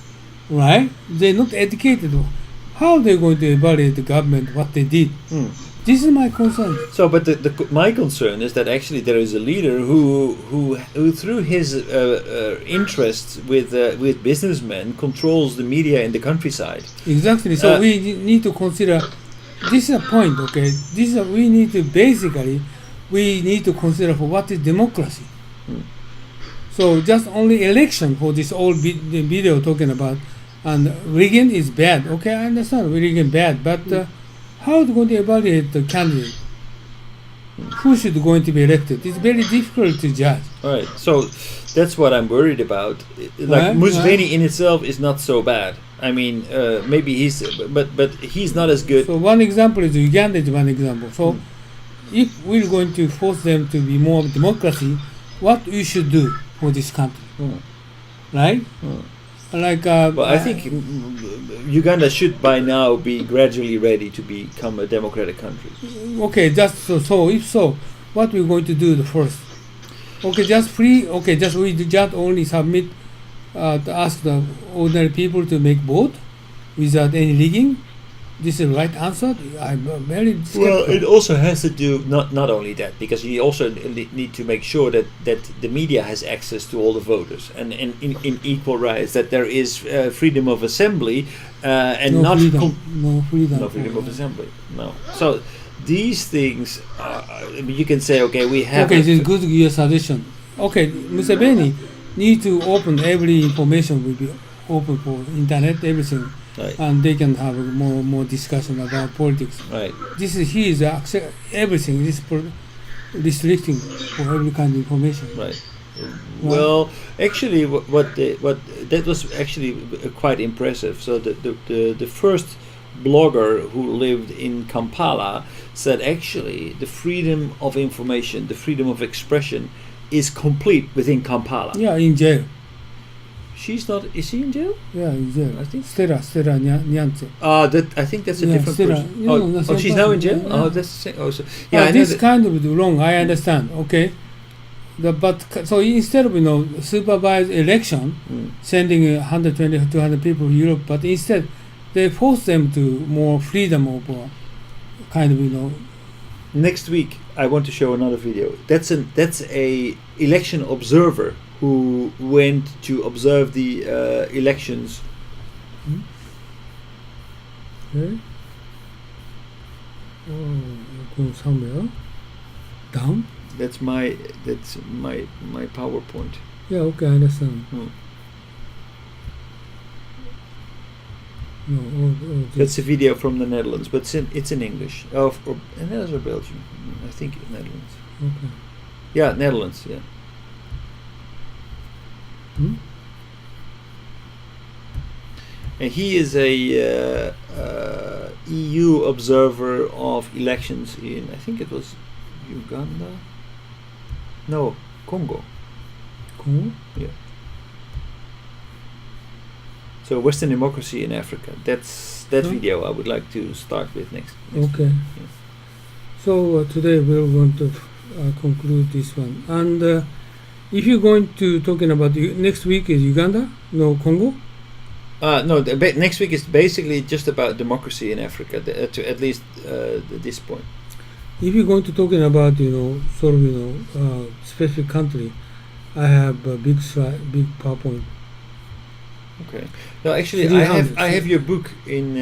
right? They're not educated. How are they going to evaluate the government what they did? This is my concern. So, but my concern is that actually there is a leader who through his interests with businessmen controls the media in the countryside. Exactly. So we need to consider. This is a point. Okay. We need to consider for what is democracy. So just only election for this old video talking about, and rigging is bad. Okay, I understand rigging bad, but. How is going to evaluate the candidate? Who should going to be elected? It's very difficult to judge. All right, so that's what I'm worried about. Like Museveni in itself is not so bad. I mean, maybe but he's not as good. So one example is Uganda is one example. So if we're going to force them to be more democracy, what we should do for this country, right? Like, well, I think Uganda should by now be gradually ready to become a democratic country. Okay, so if so, what we're going to do first? Okay, we just only submit to ask the ordinary people to make vote without any rigging. This is the right answer. I'm very skeptical. Well, it also has to do not only that, because you also need to make sure that the media has access to all the voters and in equal rights, that there is freedom of assembly and no freedom of assembly. No. So these things, you can say, okay, we have. Okay, this is good. Your suggestion. Okay, Museveni need to open every information will be open for internet, everything. Right. and they can have more discussion about politics. Right. He is everything. This restricting for every kind of information. Right. Well, actually, what that was actually quite impressive. So the first blogger who lived in Kampala said actually the freedom of information, the freedom of expression, is complete within Kampala. Yeah, in jail. She's not. Is she in jail? Yeah, in jail. I think Stella Nyanze. I think that's a different Stella. person. No, Oh, she's now in jail. Yeah. Oh, that's the same. Oh, so, yeah, I know this that. kind of wrong. I understand. Okay. So instead of supervised election, sending 120 to 200 people to Europe, but instead they force them to more freedom of kind of Next week, I want to show another video. That's a election observer who went to observe the elections. Okay. Go somewhere down. That's my PowerPoint. Yeah. Okay, I understand. No, That's a video from the Netherlands, but it's in English. Or Netherlands or Belgium? I think Netherlands. Okay. Yeah, Netherlands. Yeah. And he is a EU observer of elections in, I think it was Uganda. No, Congo. Congo? Yeah. So Western democracy in Africa. That's that video I would like to start with next okay. Yeah. So today we're going to conclude this one. And if you're going to talking about next week is Uganda, no Congo. No, next week is basically just about democracy in Africa, to at least this point. If you're going to talking about specific country, I have a big PowerPoint. Okay. No, actually, I have your book in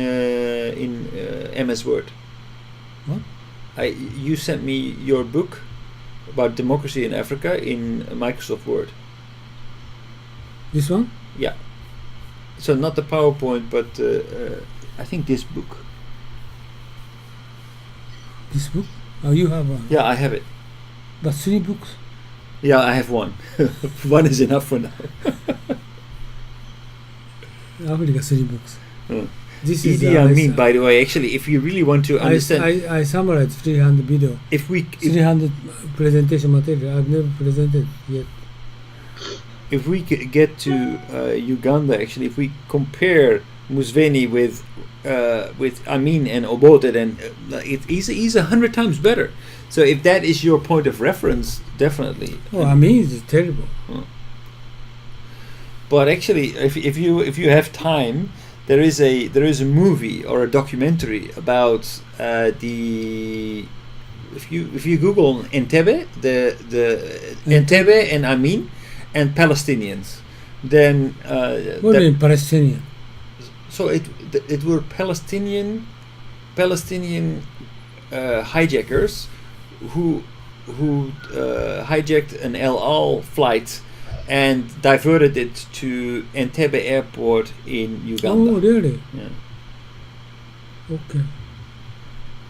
MS Word. What? You sent me your book about democracy in Africa in Microsoft Word. This one? Yeah. So not the PowerPoint, but I think this book. This book? Oh, you have one? Yeah, I have it. But 3 books? Yeah, I have one. One is enough for now. Africa 3 books. This is Idi Amin, by the way, actually, if you really want to understand... I summarized 300 video. 300 presentation material. I've never presented yet. If we get to Uganda, actually, if we compare Museveni with Amin and Obote, then he's 100 times better. So if that is your point of reference, definitely. Oh, Amin is terrible. But actually, if you have time, there is a movie or a documentary about the. If you Google Entebbe, the Entebbe and Amin and Palestinians, then what do you mean Palestinian? So it were Palestinian hijackers who hijacked an El Al flight and diverted it to Entebbe airport in Uganda. Oh, really? Yeah. Okay.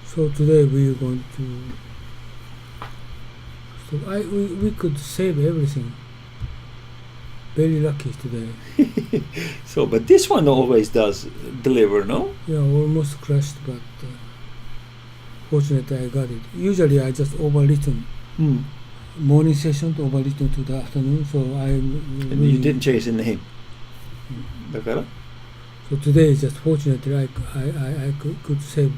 So today we are going to. So we could save everything. Very lucky today. So, but this one always does deliver, no? Yeah, almost crashed, but fortunately I got it. Usually I just overwritten. Morning session to overwritten to the afternoon, so And you didn't change the name. So today is just fortunately I could save